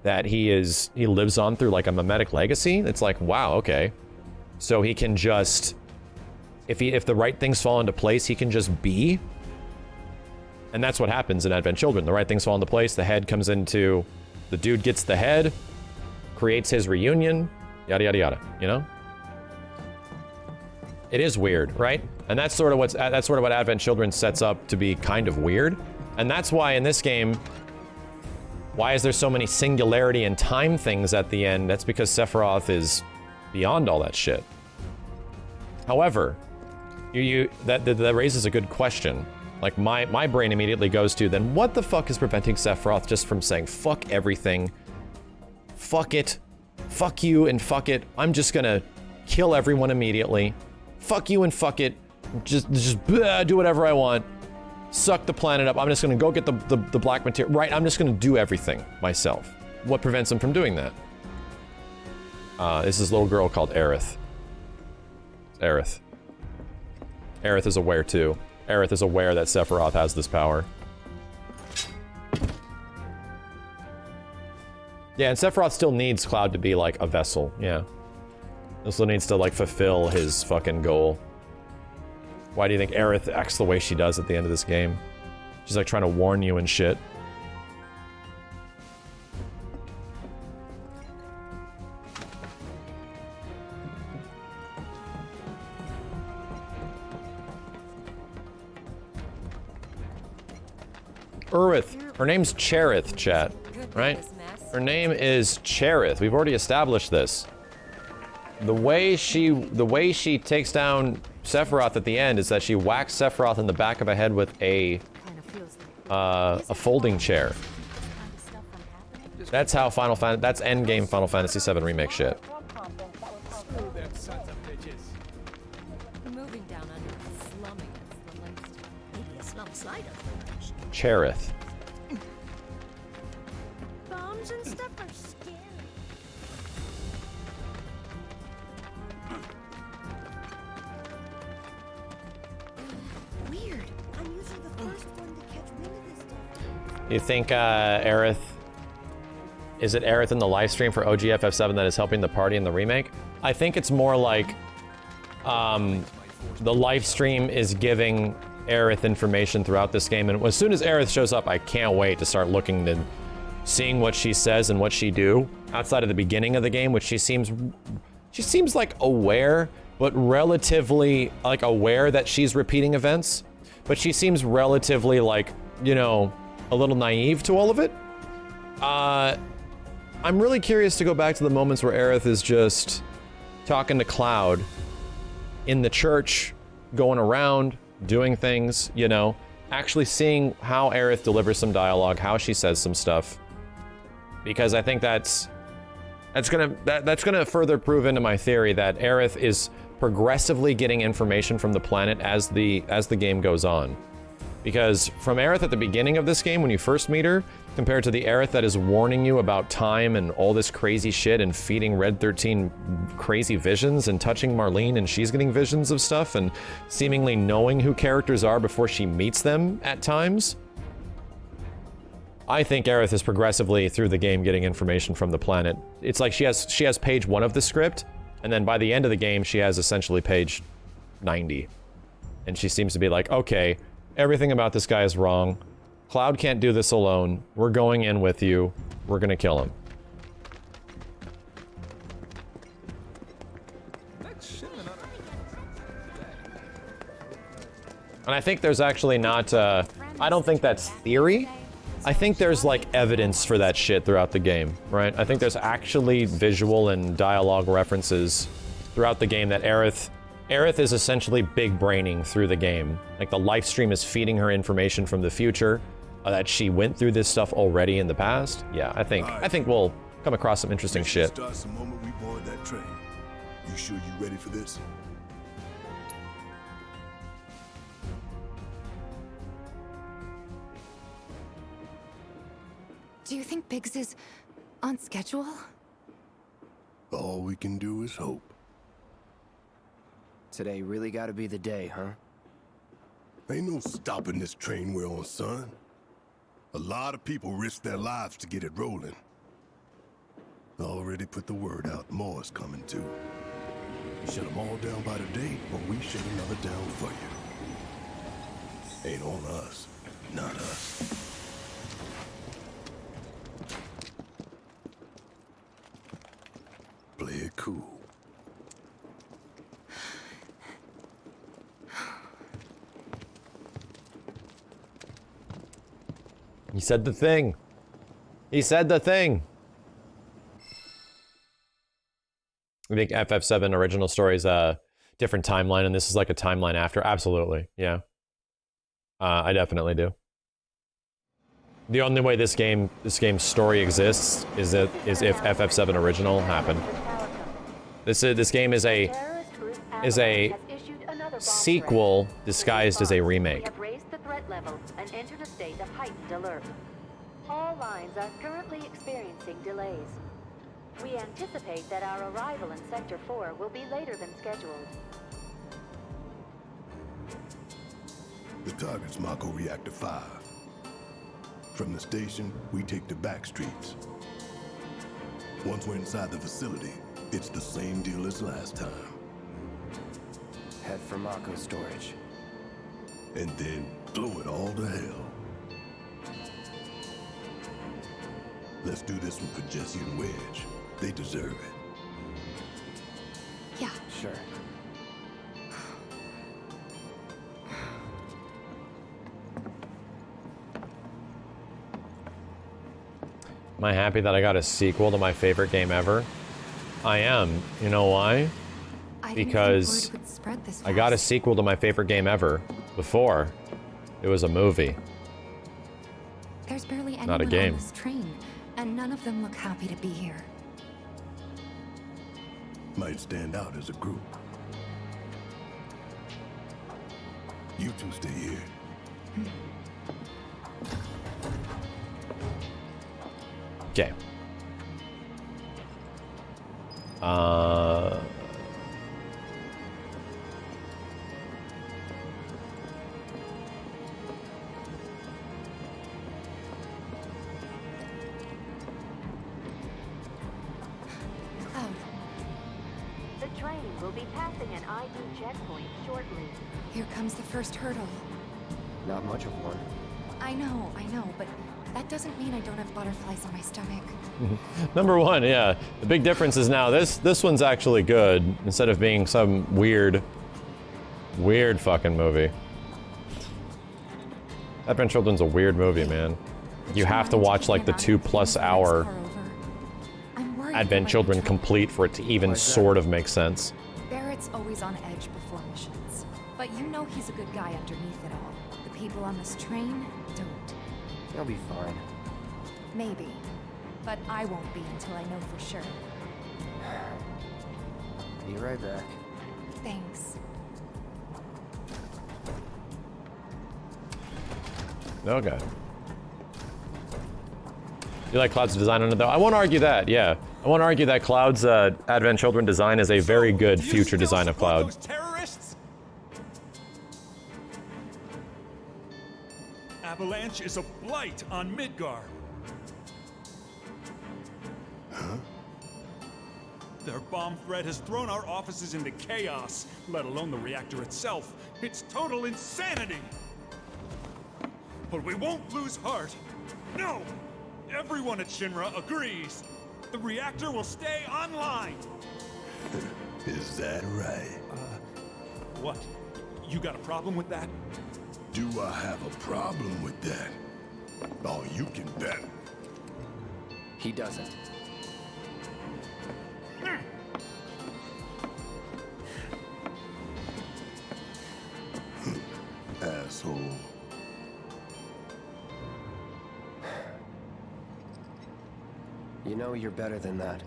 that he lives on through like a mimetic legacy. It's like, wow, okay, so he can just, if the right things fall into place, he can just be. And that's what happens in Advent Children. The right things fall into place, the head comes into, the dude gets the head, creates his reunion, yada, yada, yada, you know? It is weird, right? And that's sort of what Advent Children sets up to be kind of weird. And that's why in this game, why is there so many singularity and time things at the end? That's because Sephiroth is beyond all that shit. However, that raises a good question. Like, my brain immediately goes to, then what the fuck is preventing Sephiroth just from saying, fuck everything, fuck it, fuck you and fuck it, I'm just gonna kill everyone immediately, fuck you and fuck it, just do whatever I want, suck the planet up, I'm just gonna go get the black material, right, I'm just gonna do everything myself. What prevents him from doing that? This is a little girl called Aerith. It's Aerith. Aerith is aware too. Aerith is aware that Sephiroth has this power. Yeah, and Sephiroth still needs Cloud to be like a vessel, yeah. He still needs to like fulfill his fucking goal. Why do you think Aerith acts the way she does at the end of this game? She's like trying to warn you and shit. Urwith. Her name's Cherith, chat. Right? Her name is Cherith. We've already established this. The way she takes down Sephiroth at the end is that she whacks Sephiroth in the back of the head with a folding chair. That's how that's endgame Final Fantasy VII Remake shit. Cherith. Bombs and stuff are scary. Weird. I'm usually the first one to catch wind of this stuff. You think Aerith... Is it Aerith in the live stream for OG FF7 that is helping the party in the remake? I think it's more like... the live stream is giving Aerith information throughout this game, and as soon as Aerith shows up, I can't wait to start looking and seeing what she says and what she do outside of the beginning of the game, which she seems like aware, but relatively like aware that she's repeating events, but she seems relatively like, you know, a little naive to all of it. I'm really curious to go back to the moments where Aerith is just talking to Cloud in the church, going around, doing things, you know, actually seeing how Aerith delivers some dialogue, how she says some stuff, because I think that's gonna further prove into my theory that Aerith is progressively getting information from the planet as the game goes on. Because from Aerith at the beginning of this game, when you first meet her, compared to the Aerith that is warning you about time and all this crazy shit and feeding Red 13 crazy visions and touching Marlene and she's getting visions of stuff and seemingly knowing who characters are before she meets them at times, I think Aerith is progressively through the game getting information from the planet. It's like she has page 1 of the script, and then by the end of the game she has essentially page 90. And she seems to be like, okay, everything about this guy is wrong. Cloud can't do this alone. We're going in with you. We're gonna kill him. And I think there's actually not, I don't think that's theory. I think there's like evidence for that shit throughout the game, right? I think there's actually visual and dialogue references throughout the game that Aerith Aerith is essentially big braining through the game. Like the live stream is feeding her information from the future that she went through this stuff already in the past. Yeah, I think we'll come across some interesting shit. Starts the moment we board that train. You sure you ready for this? Do you think Biggs is on schedule? All we can do is hope. Today really gotta be the day, huh? Ain't no stopping this train we're on, son. A lot of people risk their lives to get it rolling. Already put the word out, more is coming too. Shut them all down by the day, or we shut another down for you. Ain't on us, not us. Play it cool. He said the thing. He said the thing. I think FF7 original story is a different timeline, and this is like a timeline after. Absolutely, yeah. I definitely do. The only way this game's story exists is if FF7 original happened. This game is a sequel disguised as a remake. Have raised the threat level and entered a state of heightened alert. All lines are currently experiencing delays. We anticipate that our arrival in Sector 4 will be later than scheduled. The target's Mako Reactor 5. From the station, we take the back streets. Once we're inside the facility, it's the same deal as last time. Head for Mako storage. And then blow it all to hell. Let's do this one for Jesse and Wedge. They deserve it. Yeah. Sure. Am I happy that I got a sequel to my favorite game ever? I am. You know why? Because I got a sequel to my favorite game ever before. It was a movie. There's barely anyone Not a game. on this train, and none of them look happy to be here. Might stand out as a group. You two stay here. Okay. The train will be passing an ID checkpoint shortly. Here comes the first hurdle. Not much of one. I know, but that doesn't mean I don't have butterflies on my stomach. Number one, yeah. The big difference is now this one's actually good instead of being some weird fucking movie. Advent Children's a weird movie, man. You have to watch like the 2+ hour Advent Children complete for it to even sort of make sense. Barrett's always on edge before missions, but you know he's a good guy underneath it all. The people on this train don't. He'll be fine. Maybe, but I won't be until I know for sure. Be right back. Thanks. Okay. You like Cloud's design on it though? I won't argue that, yeah. I won't argue that Cloud's Advent Children design is a very good future design of Cloud. Those terrorists? Avalanche is a blight on Midgar. Huh? Their bomb threat has thrown our offices into chaos, let alone the reactor itself. It's total insanity! But we won't lose heart. No! Everyone at Shinra agrees. The reactor will stay online. Is that right? What? You got a problem with that? Do I have a problem with that? Oh, you can bet. He doesn't. You know you're better than that.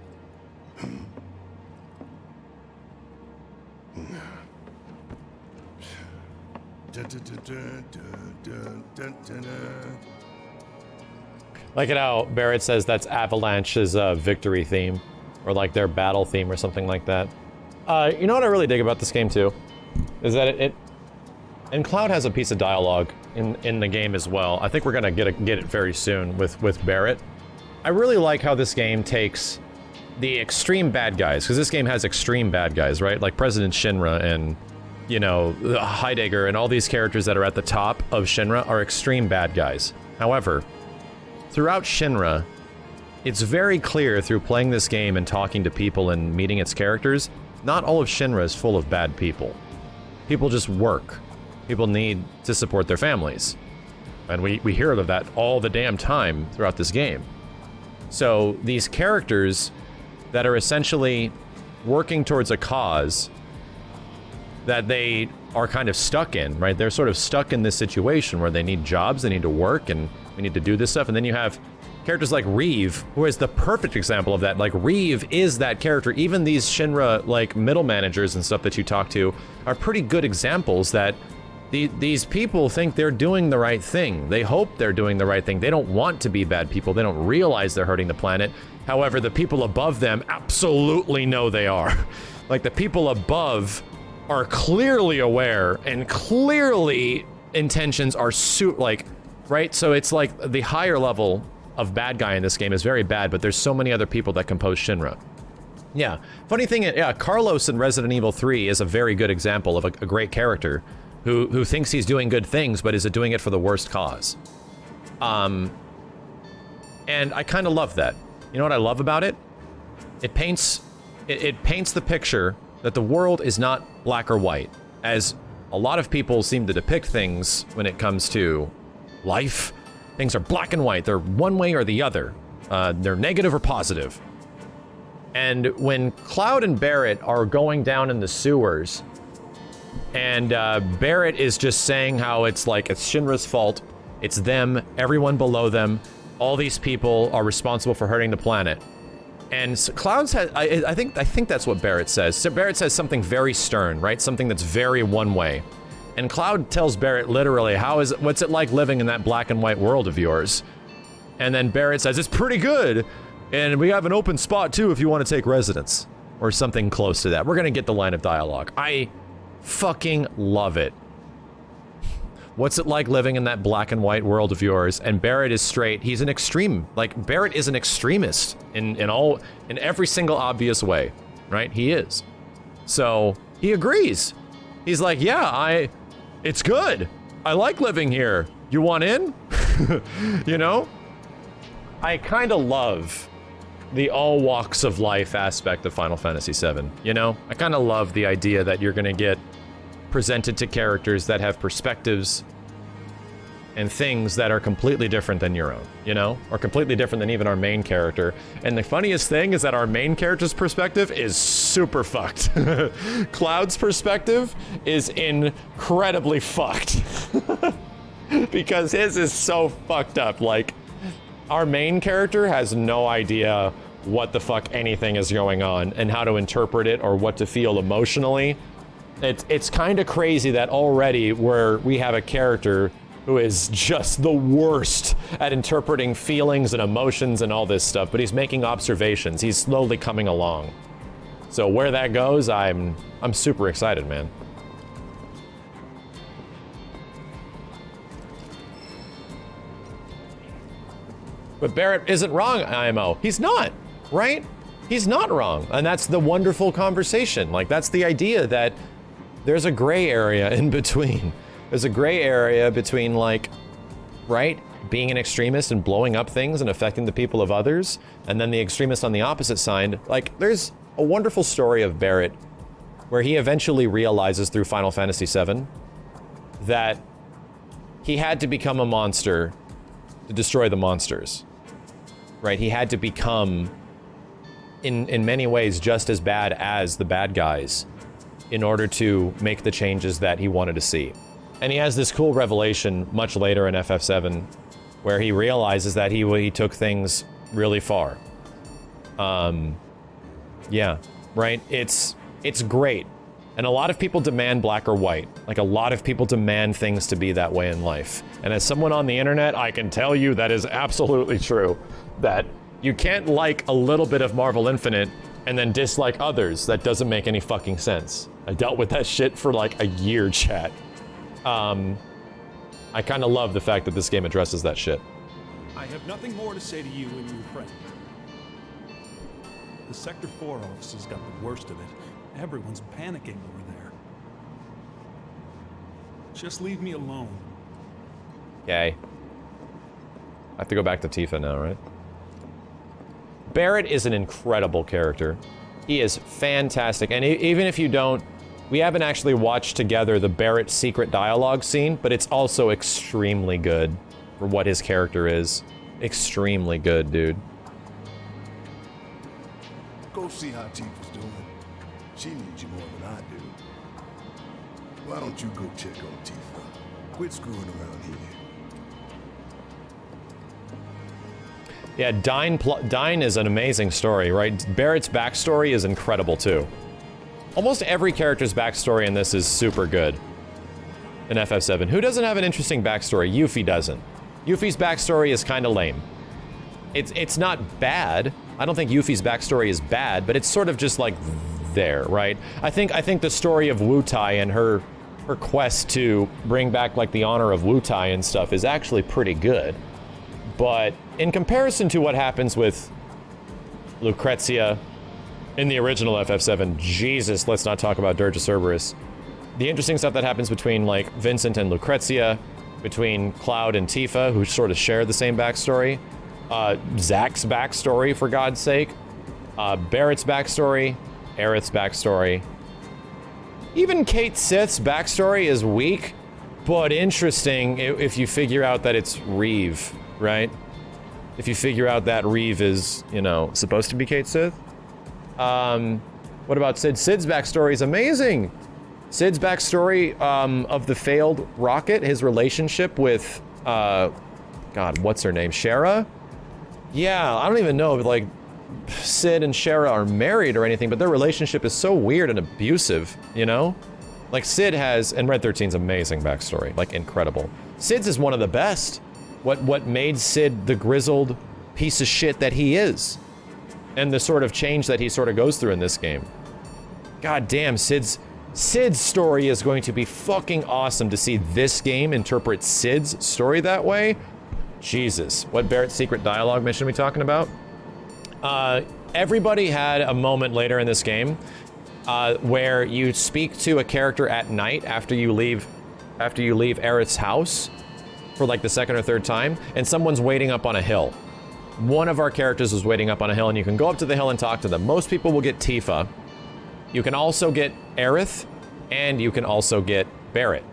Like it how Barrett says that's Avalanche's victory theme, or like their battle theme or something like that. You know what I really dig about this game too? Is that and Cloud has a piece of dialogue in the game as well. I think we're gonna get it very soon with Barrett. I really like how this game takes the extreme bad guys, because this game has extreme bad guys, right? Like President Shinra and, you know, Heidegger and all these characters that are at the top of Shinra are extreme bad guys. However, throughout Shinra, it's very clear through playing this game and talking to people and meeting its characters, not all of Shinra is full of bad people. People just work. People need to support their families. And we hear of that all the damn time throughout this game. So these characters that are essentially working towards a cause that they are kind of stuck in, right? They're sort of stuck in this situation where they need jobs, they need to work, and we need to do this stuff. And then you have characters like Reeve, who is the perfect example of that. Like, Reeve is that character. Even these Shinra, like, middle managers and stuff that you talk to are pretty good examples that these people think they're doing the right thing. They hope they're doing the right thing. They don't want to be bad people. They don't realize they're hurting the planet. However, the people above them absolutely know they are. Like, the people above are clearly aware and clearly intentions are right? So it's like the higher level of bad guy in this game is very bad, but there's so many other people that compose Shinra. Yeah, funny thing, yeah, Carlos in Resident Evil 3 is a very good example of a great character who thinks he's doing good things, but is doing it for the worst cause. And I kind of love that. You know what I love about it? It paints the picture that the world is not black or white, as a lot of people seem to depict things when it comes to life. Things are black and white. They're one way or the other. They're negative or positive. And when Cloud and Barrett are going down in the sewers, and Barrett is just saying how it's Shinra's fault, it's them, everyone below them, all these people are responsible for hurting the planet. And so Cloud says, I think that's what Barrett says. So Barrett says something very stern, right? Something that's very one way. And Cloud tells Barrett literally, what's it like living in that black and white world of yours? And then Barrett says, it's pretty good. And we have an open spot too if you want to take residence. Or something close to that. We're gonna get the line of dialogue. I fucking love it. What's it like living in that black and white world of yours? And Barrett is straight. He's an extreme. Like, Barrett is an extremist in every single obvious way, right? He is. So he agrees. He's like, yeah, it's good. I like living here. You want in? You know? I kind of love the all walks of life aspect of Final Fantasy VII, you know? I kind of love the idea that you're gonna get presented to characters that have perspectives and things that are completely different than your own, you know? Or completely different than even our main character. And the funniest thing is that our main character's perspective is super fucked. Cloud's perspective is incredibly fucked. Because his is so fucked up. Like, our main character has no idea what the fuck anything is going on and how to interpret it or what to feel emotionally. It's kind of crazy that already we have a character who is just the worst at interpreting feelings and emotions and all this stuff, but he's making observations. He's slowly coming along. So where that goes, I'm super excited, man. But Barrett isn't wrong, IMO. He's not, right? He's not wrong. And that's the wonderful conversation. Like, that's the idea that there's a gray area in between. There's a gray area between, like, right, being an extremist and blowing up things and affecting the people of others, and then the extremist on the opposite side. Like, there's a wonderful story of Barrett where he eventually realizes through Final Fantasy VII that he had to become a monster to destroy the monsters, right? He had to become, in many ways, just as bad as the bad guys in order to make the changes that he wanted to see. And he has this cool revelation much later in FF7 where he realizes that he took things really far. Yeah, right? It's great. And a lot of people demand black or white. Like, a lot of people demand things to be that way in life. And as someone on the internet, I can tell you that is absolutely true. That you can't like a little bit of Marvel Infinite and then dislike others. That doesn't make any fucking sense. I dealt with that shit for like a year, chat. I kind of love the fact that this game addresses that shit. I have nothing more to say to you and your friend. The Sector 4 officers got the worst of it. Everyone's panicking over there. Just leave me alone. Okay. I have to go back to Tifa now, right? Barrett is an incredible character. He is fantastic. And even if you don't, we haven't actually watched together the Barrett secret dialogue scene, but it's also extremely good for what his character is. Extremely good, dude. Go see how Tifa's doing. She needs you more than I do. Why don't you go check on Tifa? Quit screwing around here. Yeah, Dyne is an amazing story, right? Barrett's backstory is incredible, too. Almost every character's backstory in this is super good. In FF7. Who doesn't have an interesting backstory? Yuffie doesn't. Yuffie's backstory is kind of lame. It's not bad. I don't think Yuffie's backstory is bad, but it's sort of just like there, right? I think the story of Wutai and her quest to bring back like the honor of Wutai and stuff is actually pretty good. But in comparison to what happens with Lucrezia in the original FF7, Jesus, let's not talk about Dirge of Cerberus. The interesting stuff that happens between like Vincent and Lucrezia, between Cloud and Tifa, who sort of share the same backstory, Zack's backstory, for God's sake, Barrett's backstory, Aerith's backstory. Even Kate Sith's backstory is weak, but interesting if you figure out that it's Reeve, right? If you figure out that Reeve is, you know, supposed to be Kate Sith. What about Sid? Sid's backstory is amazing. Sid's backstory of the failed rocket, his relationship with, God, what's her name? Shara? Yeah, I don't even know if, like, Sid and Shara are married or anything, but their relationship is so weird and abusive, you know? Like, Sid has, and Red 13's amazing backstory, like, incredible. Sid's is one of the best. What made Sid the grizzled piece of shit that he is. And the sort of change that he sort of goes through in this game. God damn, Sid's story is going to be fucking awesome to see this game interpret Sid's story that way. Jesus, what Barrett's secret dialogue mission are we talking about? Everybody had a moment later in this game where you speak to a character at night after you leave Aerith's house for like the second or third time, and someone's waiting up on a hill. One of our characters was waiting up on a hill, and you can go up to the hill and talk to them. Most people will get Tifa. You can also get Aerith, and you can also get Barrett.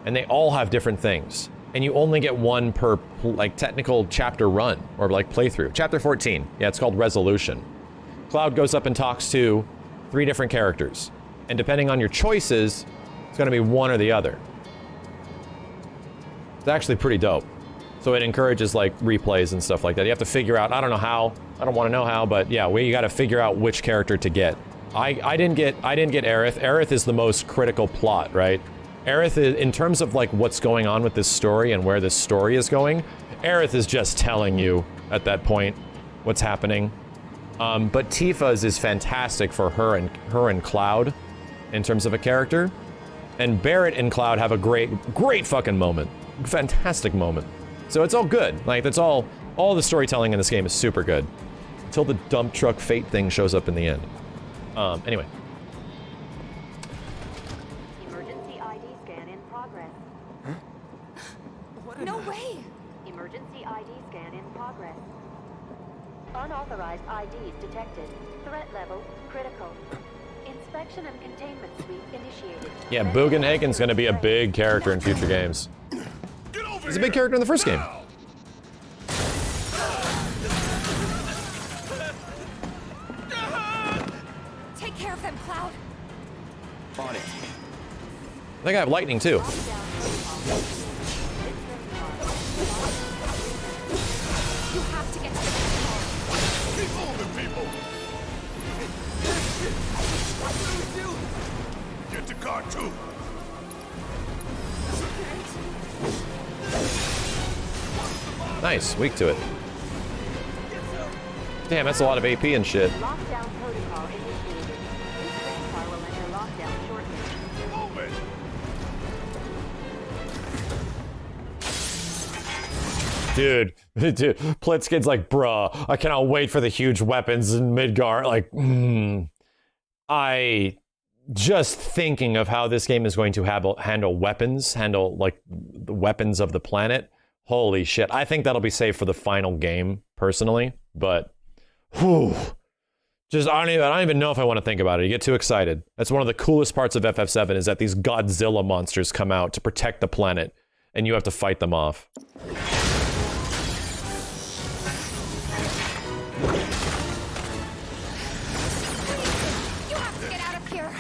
And they all have different things. And you only get one per, like, technical chapter run, or, like, playthrough. Chapter 14. Yeah, it's called Resolution. Cloud goes up and talks to 3 different characters. And depending on your choices, it's gonna be one or the other. It's actually pretty dope. So it encourages, like, replays and stuff like that. You have to figure out, I don't know how, I don't want to know how, but yeah, you gotta figure out which character to get. I didn't get Aerith. Aerith is the most critical plot, right? Aerith is, in terms of, like, what's going on with this story and where this story is going, Aerith is just telling you, at that point, what's happening. But Tifa's is fantastic for her and Cloud, in terms of a character. And Barrett and Cloud have a great fucking moment. Fantastic moment. So it's all good. Like, that's all the storytelling in this game is super good. Until the dump truck fate thing shows up in the end. Anyway. Emergency ID scan in progress. Huh? No way! Emergency ID scan in progress. Unauthorized IDs detected. Threat level critical. Inspection and containment sweep initiated. Yeah, Bugenhagen's gonna be a big character in future games. He's a big character in the first game. Take care of them, Cloud. On it. I think I have lightning too. Keep moving, people! Two. Nice, weak to it. Damn, that's a lot of AP and shit. Lockdown protocol initiated. This train car will enter lockdown shortly. Dude, Plitzkid's like, bruh, I cannot wait for the huge weapons in Midgar. Like, I just thinking of how this game is going to handle weapons, like the weapons of the planet. Holy shit. I think that'll be saved for the final game, personally, but whew. Just, I don't even know if I want to think about it. You get too excited. That's one of the coolest parts of FF7 is that these Godzilla monsters come out to protect the planet, and you have to fight them off. You have to get out of here!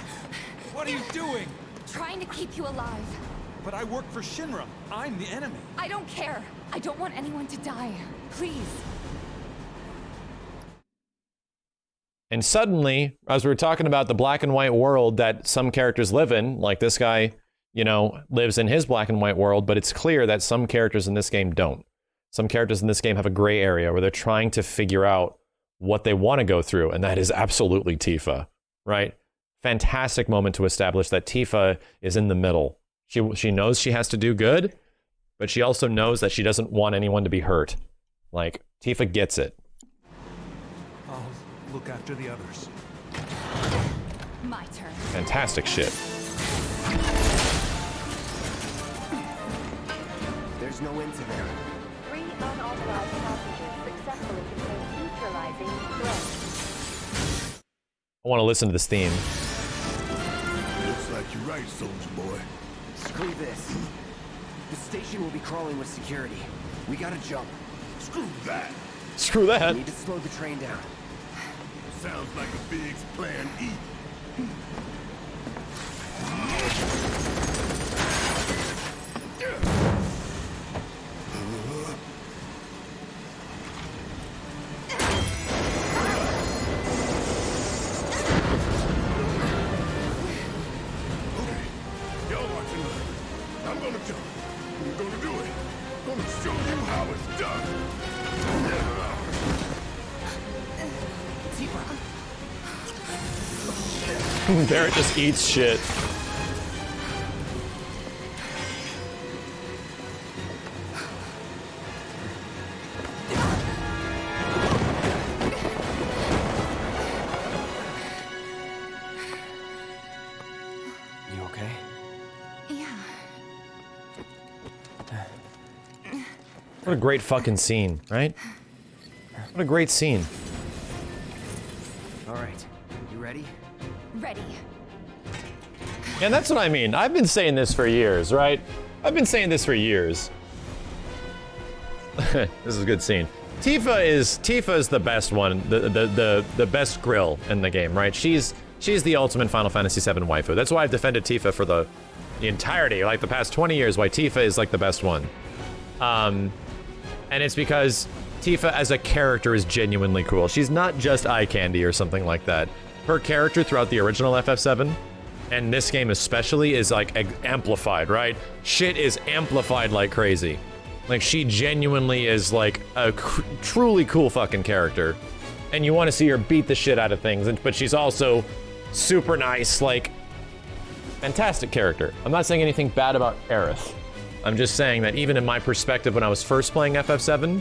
What are you doing? Trying to keep you alive. But I work for Shinra. I'm the enemy. I don't care. I don't want anyone to die. Please. And suddenly, as we were talking about the black and white world that some characters live in, like this guy, you know, lives in his black and white world, but it's clear that some characters in this game don't. Some characters in this game have a gray area where they're trying to figure out what they want to go through, and that is absolutely Tifa, right? Fantastic moment to establish that Tifa is in the middle. She knows she has to do good, but she also knows that she doesn't want anyone to be hurt. Like, Tifa gets it. I'll look after the others. My turn. Fantastic shit. There's no end to them. 3 unauthorized passengers successfully contained neutralizing threats. I want to listen to this theme. Looks like you're right, soldier boy. Screw this. The station will be crawling with security. We gotta jump. Screw that. Screw that. We need to slow the train down. Sounds like a big plan E. Barrett just eats shit. You okay? Yeah. What a great fucking scene, right? What a great scene. All right. You ready? Ready. And that's what I mean. I've been saying this for years, right? I've been saying this for years. This is a good scene. Tifa is the best one, the best grill in the game, right? She's the ultimate Final Fantasy VII waifu. That's why I've defended Tifa for the entirety, like the past 20 years, why Tifa is like the best one. And it's because Tifa as a character is genuinely cool. She's not just eye candy or something like that. Her character throughout the original FF7, and this game especially, is like amplified, right? Shit is amplified like crazy. Like, she genuinely is like a truly cool fucking character. And you want to see her beat the shit out of things, but she's also super nice, like, fantastic character. I'm not saying anything bad about Aerith. I'm just saying that even in my perspective when I was first playing FF7,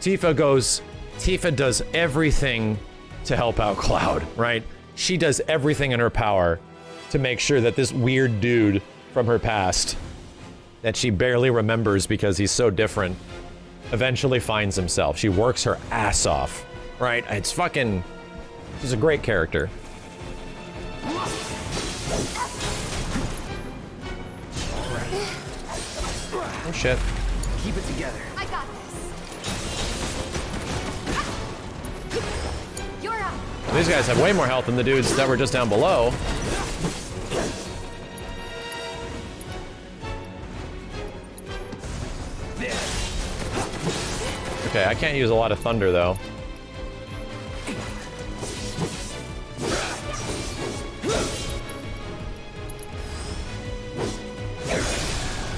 Tifa does everything to help out Cloud, right? She does everything in her power to make sure that this weird dude from her past that she barely remembers because he's so different eventually finds himself. She works her ass off, right? It's fucking... She's a great character. Oh shit. Keep it together. I got this. You're up. These guys have way more health than the dudes that were just down below. Okay, I can't use a lot of thunder though.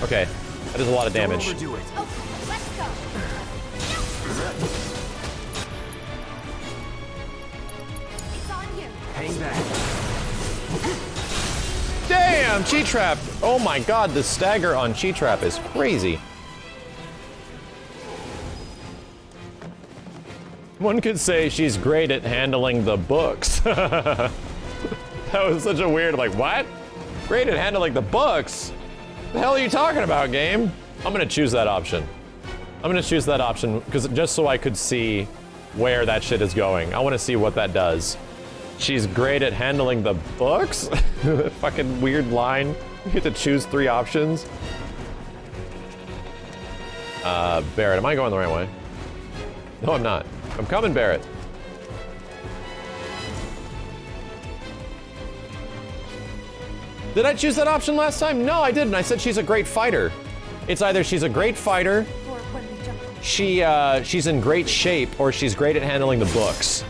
Okay, that is a lot of damage. Okay, let's go. It's on you. Hang back. Damn, Cheat Trap! Oh my god, the stagger on Cheat Trap is crazy. One could say she's great at handling the books. That was such a weird, like, what? Great at handling the books? The hell are you talking about, game? I'm gonna choose that option. I'm gonna choose that option because just so I could see where that shit is going. I want to see what that does. She's great at handling the books? Fucking weird line. You get to choose 3 options. Barrett, am I going the right way? No, I'm not. I'm coming, Barrett. Did I choose that option last time? No, I didn't. I said she's a great fighter. It's either she's a great fighter, she's in great shape, or she's great at handling the books.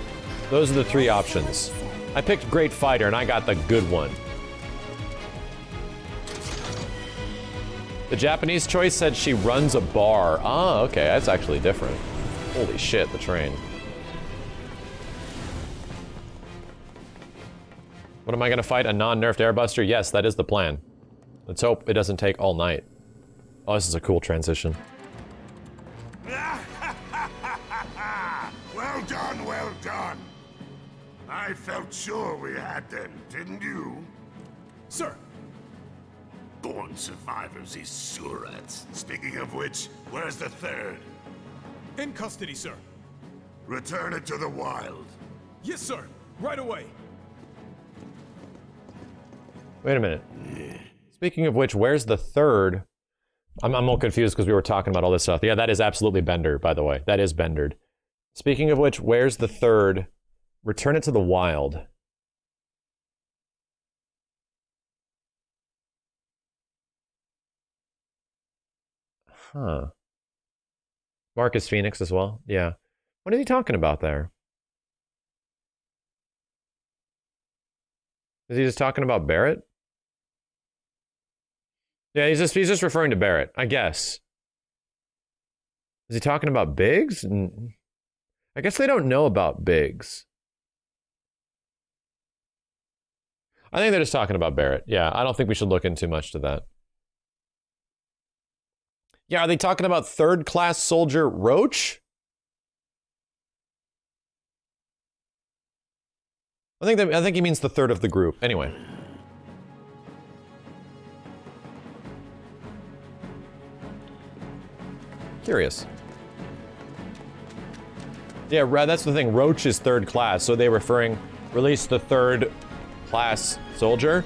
Those are the 3 options. I picked great fighter, and I got the good one. The Japanese choice said she runs a bar. Ah, okay, that's actually different. Holy shit, the train. What am I gonna fight? A non-nerfed airbuster? Yes, that is the plan. Let's hope it doesn't take all night. Oh, this is a cool transition. Well done, well done. I felt sure we had them, didn't you? Sir. Born survivors, these surats. Speaking of which, where's the 3rd? In custody, sir. Return it to the wild. Yes, sir. Right away. Wait a minute. Speaking of which, where's the 3rd? I'm a little confused because we were talking about all this stuff. Yeah, that is absolutely Bender, by the way. That is Bendered. Speaking of which, where's the 3rd? Return it to the wild. Huh. Marcus Phoenix as well? Yeah. What is he talking about there? Is he just talking about Barrett? Yeah, he's just referring to Barrett, I guess. Is he talking about Biggs? I guess they don't know about Biggs. I think they're just talking about Barrett. Yeah, I don't think we should look into much to that. Yeah, are they talking about 3rd class soldier Roach? I think he means the 3rd of the group. Anyway. Curious. Yeah, that's the thing. Roach is 3rd class, so they referring release the 3rd class soldier.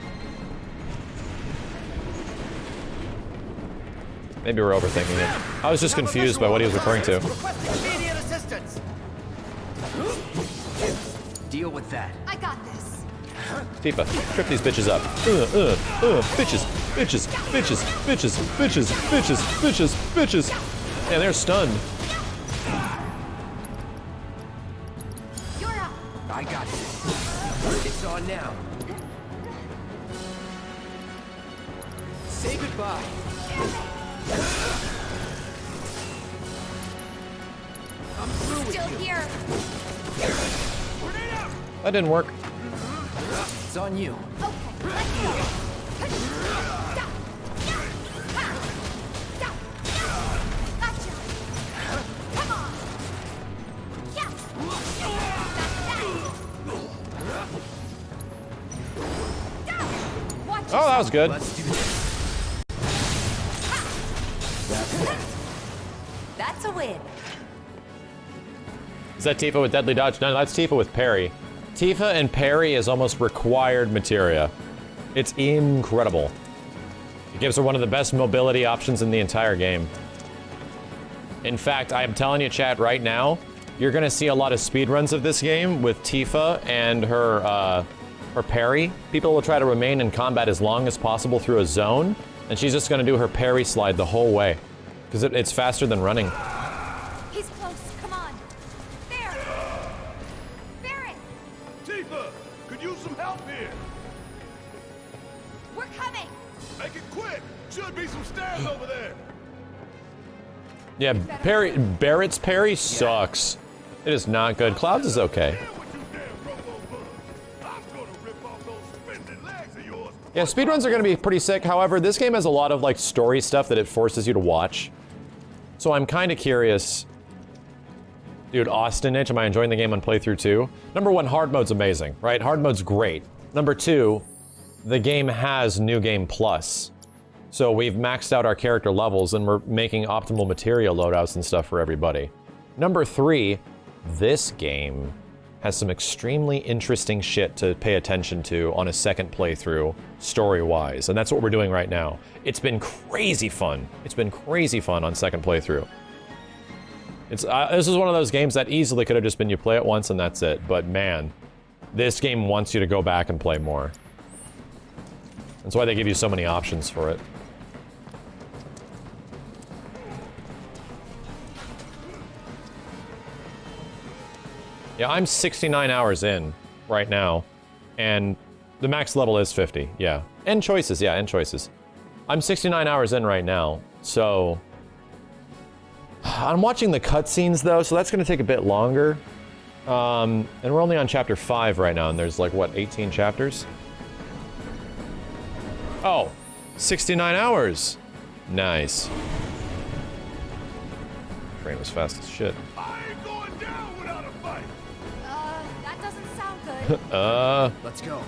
Maybe we're overthinking it. I was just confused by what he was referring to. Immediate assistance. Deal with that. I got this. Tifa, trip these bitches up. Bitches, bitches, bitches, bitches, bitches, bitches, bitches, bitches. Yeah, they're stunned. You're up. I got this. It's on now. Say goodbye. I'm through with Still you. here. That didn't work. It's on you. Okay, let's go. Gotcha. Come on. Yeah. Watch Oh, that was good. Let's do this. That's a win. Is that Tifa with Deadly Dodge? No, that's Tifa with Parry. Tifa and Parry is almost required materia. It's incredible. It gives her one of the best mobility options in the entire game. In fact, I am telling you, chat, right now, you're gonna see a lot of speedruns of this game with Tifa and her parry. People will try to remain in combat as long as possible through a zone, and she's just gonna do her parry slide the whole way. Because it's faster than running. He's close. Come on. There. Barrett, Tifa, could use some help here. we're coming. Make it quick. Should be some stairs over there. Yeah, Barrett's parry sucks. It is not good. Cloud's is okay. Yeah, speedruns are going to be pretty sick. However, this game has a lot of like story stuff that it forces you to watch. So I'm kind of curious. Dude, Austinich, am I enjoying the game on playthrough 2? Number 1, hard mode's amazing, right? Hard mode's great. Number 2, the game has New Game Plus. So we've maxed out our character levels and we're making optimal material loadouts and stuff for everybody. Number 3, this game has some extremely interesting shit to pay attention to on a second playthrough, story-wise, and that's what we're doing right now. It's been crazy fun. It's been crazy fun on second playthrough. This is one of those games that easily could have just been you play it once and that's it, but man, this game wants you to go back and play more. That's why they give you so many options for it. Yeah, I'm 69 hours in right now, and the max level is 50, yeah. End choices, yeah, end choices. I'm 69 hours in right now, so... I'm watching the cutscenes though, so that's gonna take a bit longer. And we're only on chapter 5 right now, and there's like, what, 18 chapters? Oh, 69 hours. Nice. Train was fast as shit. That doesn't sound good. Let's go.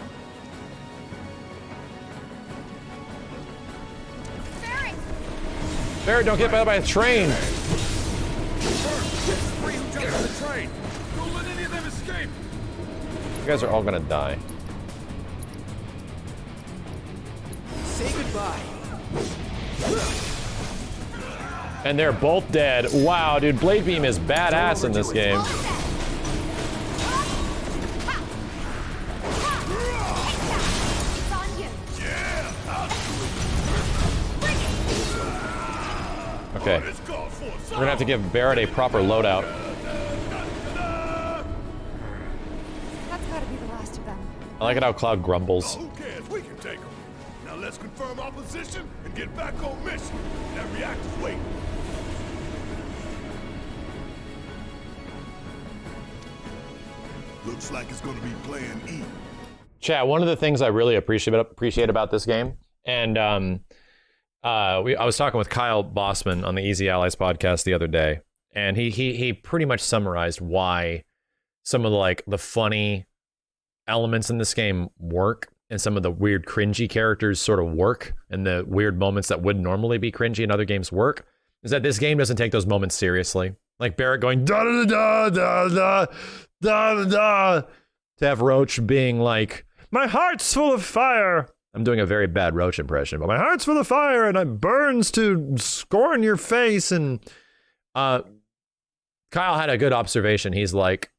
Barrett, don't get hit by a train. Don't let any of them escape. You guys are all gonna die. Say goodbye. And they're both dead. Wow, dude, Blade Beam is badass in this game. Okay. We're gonna have to give Barrett a proper loadout. That's gotta be the last of them. I like it how Cloud grumbles. Who cares? We can take them. Now let's confirm our position and get back on mission. That reactor's waiting. Looks like it's gonna be Plan E. Chat, one of the things I really appreciate about this game, and I was talking with Kyle Bossman on the Easy Allies podcast the other day, and he pretty much summarized why some of the funny elements in this game work, and some of the weird cringy characters sort of work, and the weird moments that would normally be cringy in other games work, is that this game doesn't take those moments seriously. Like Barrett going da da da da da da da da, to have Roach being like, my heart's full of fire. I'm doing a very bad Roach impression, but my heart's full of fire and it burns to scorn your face. And Kyle had a good observation. He's like,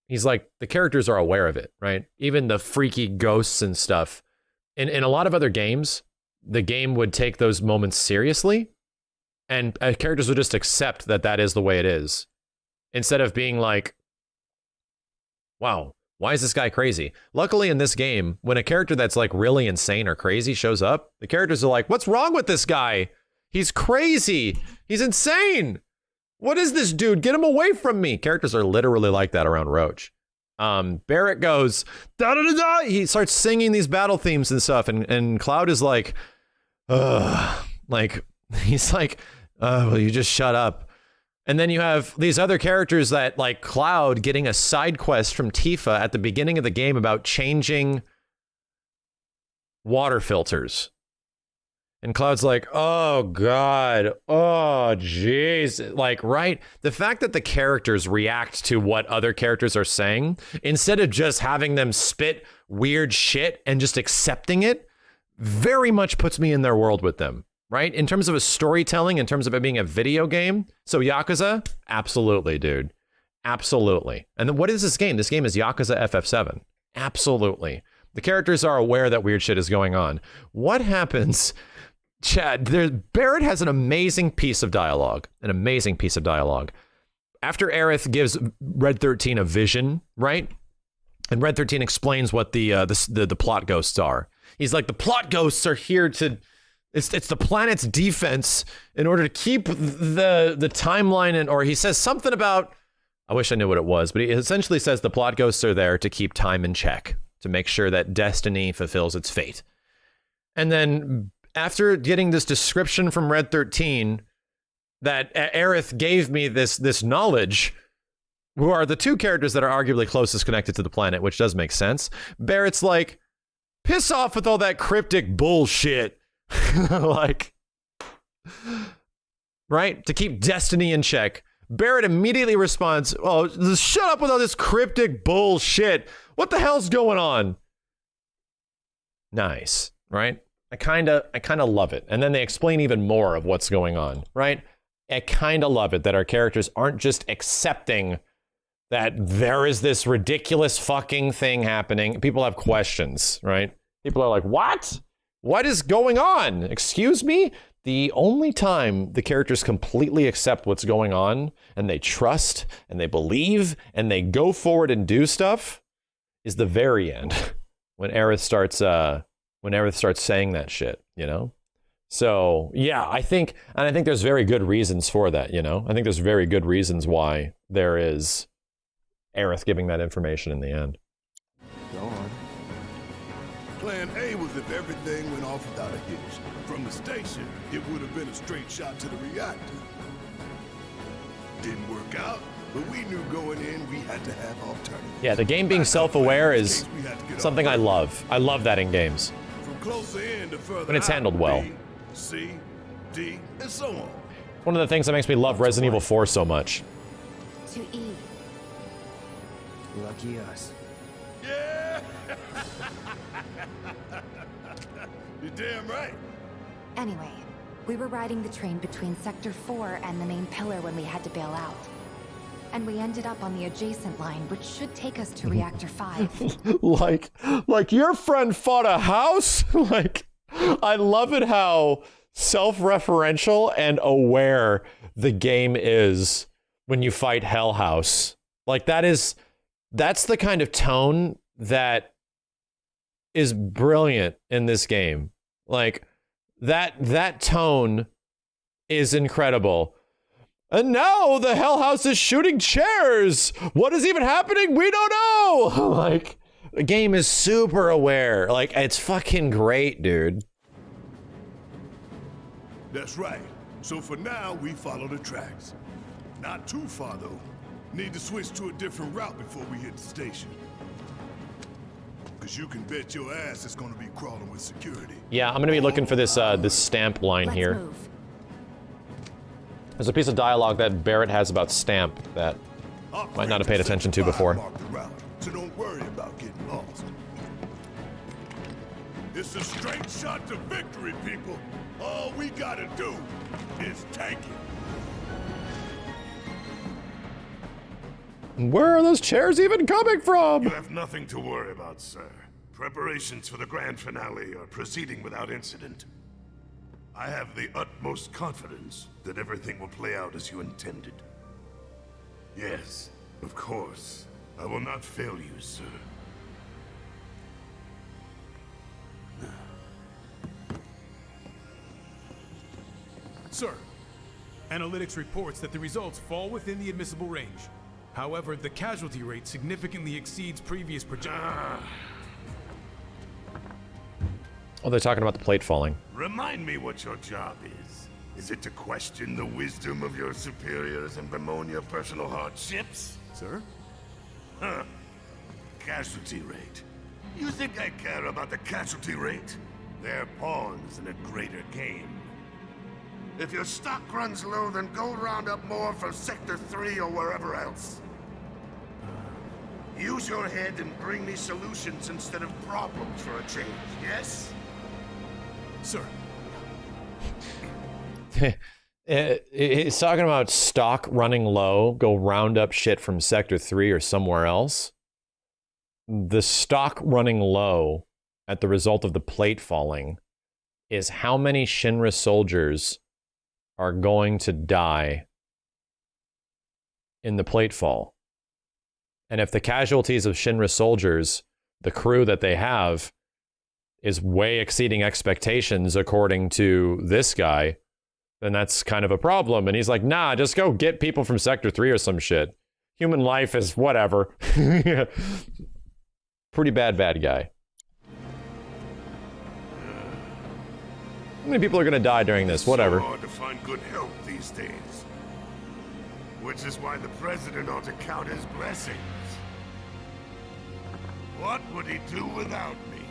the characters are aware of it, right? Even the freaky ghosts and stuff. In a lot of other games, the game would take those moments seriously, and characters would just accept that that is the way it is, instead of being like, wow, why is this guy crazy? Luckily in this game, when a character that's like really insane or crazy shows up, the characters are like, what's wrong with this guy? He's crazy. He's insane. What is this dude? Get him away from me. Characters are literally like that around Roach. Barrett goes, da da da da. He starts singing these battle themes and stuff. And Cloud is like, he's like, will you just shut up? And then you have these other characters that, like Cloud, getting a side quest from Tifa at the beginning of the game about changing water filters. And Cloud's like, oh God, oh jeez. Like, right? The fact that the characters react to what other characters are saying, instead of just having them spit weird shit and just accepting it, very much puts me in their world with them. Right? In terms of a storytelling, in terms of it being a video game. So Yakuza, absolutely, dude. Absolutely. And then what is this game? This game is Yakuza FF7. Absolutely. The characters are aware that weird shit is going on. What happens, Chad, Barrett has an amazing piece of dialogue. An amazing piece of dialogue. After Aerith gives Red 13 a vision, right? And Red 13 explains what the plot ghosts are. He's like, the plot ghosts are here to... It's the planet's defense in order to keep the timeline in... Or he says something about... I wish I knew what it was, but he essentially says the plot ghosts are there to keep time in check, to make sure that destiny fulfills its fate. And then after getting this description from Red 13 that Aerith gave me this knowledge, who are the two characters that are arguably closest connected to the planet, which does make sense, Barrett's like, piss off with all that cryptic bullshit. Like, right? To keep destiny in check. Barrett immediately responds, oh, shut up with all this cryptic bullshit. What the hell's going on? Nice, right? I kind of love it. And then they explain even more of what's going on, right? I kind of love it that our characters aren't just accepting that there is this ridiculous fucking thing happening. People have questions, right? People are like, what? What is going on? Excuse me? The only time the characters completely accept what's going on and they trust and they believe and they go forward and do stuff is the very end when Aerith starts saying that shit, you know? So, yeah, I think there's very good reasons for that, you know? I think there's very good reasons why there is Aerith giving that information in the end. Go on. Plan A was if everything went off without a hitch. From the station, it would have been a straight shot to the reactor. Didn't work out, but we knew going in we had to have alternatives. Yeah, the game being self-aware is something I love. I love that in games. From closer in to further when it's handled well. B, C, D, and so on. One of the things that makes me love Resident Evil 4 so much. To E. Lucky us. Yeah! You're damn right. Anyway, we were riding the train between Sector 4 and the main pillar when we had to bail out. And we ended up on the adjacent line, which should take us to Reactor 5. like your friend fought a house? Like, I love it how self-referential and aware the game is when you fight Hell House. Like, that's the kind of tone that is brilliant in this game. Like, that tone is incredible. And now the Hell House is shooting chairs. What is even happening? We don't know. Like, the game is super aware. Like, it's fucking great, dude. That's right. So for now, we follow the tracks. Not too far, though. Need to switch to a different route before we hit the station. Because you can bet your ass it's going to be crawling with security. Yeah, I'm going to be looking for this this stamp line here. Move. There's a piece of dialogue that Barrett has about stamp that might not have paid attention to before. Route, so don't worry about getting lost. It's a straight shot to victory, people. All we gotta do is tank it. Where are those chairs even coming from? You have nothing to worry about, sir. Preparations for the grand finale are proceeding without incident. I have the utmost confidence that everything will play out as you intended. Yes, of course. I will not fail you, sir. Sir, analytics reports that the results fall within the admissible range. However, the casualty rate significantly exceeds previous projections. Oh, they're talking about the plate falling. Remind me what your job is. Is it to question the wisdom of your superiors and bemoan your personal hardships? Sir? Huh. Casualty rate. You think I care about the casualty rate? They're pawns in a greater game. If your stock runs low, then go round up more from Sector 3 or wherever else. Use your head and bring me solutions instead of problems for a change, yes? Sir. He's talking about stock running low, go round up shit from Sector 3 or somewhere else. The stock running low at the result of the plate falling is how many Shinra soldiers are going to die in the plate fall. And if the casualties of Shinra soldiers, the crew that they have, is way exceeding expectations according to this guy, then that's kind of a problem. And he's like, nah, just go get people from Sector 3 or some shit. Human life is whatever. Pretty bad guy. How many people are gonna die during this? Whatever. It's so hard to find good help these days. Which is why the president ought to count his blessings. What would he do without me?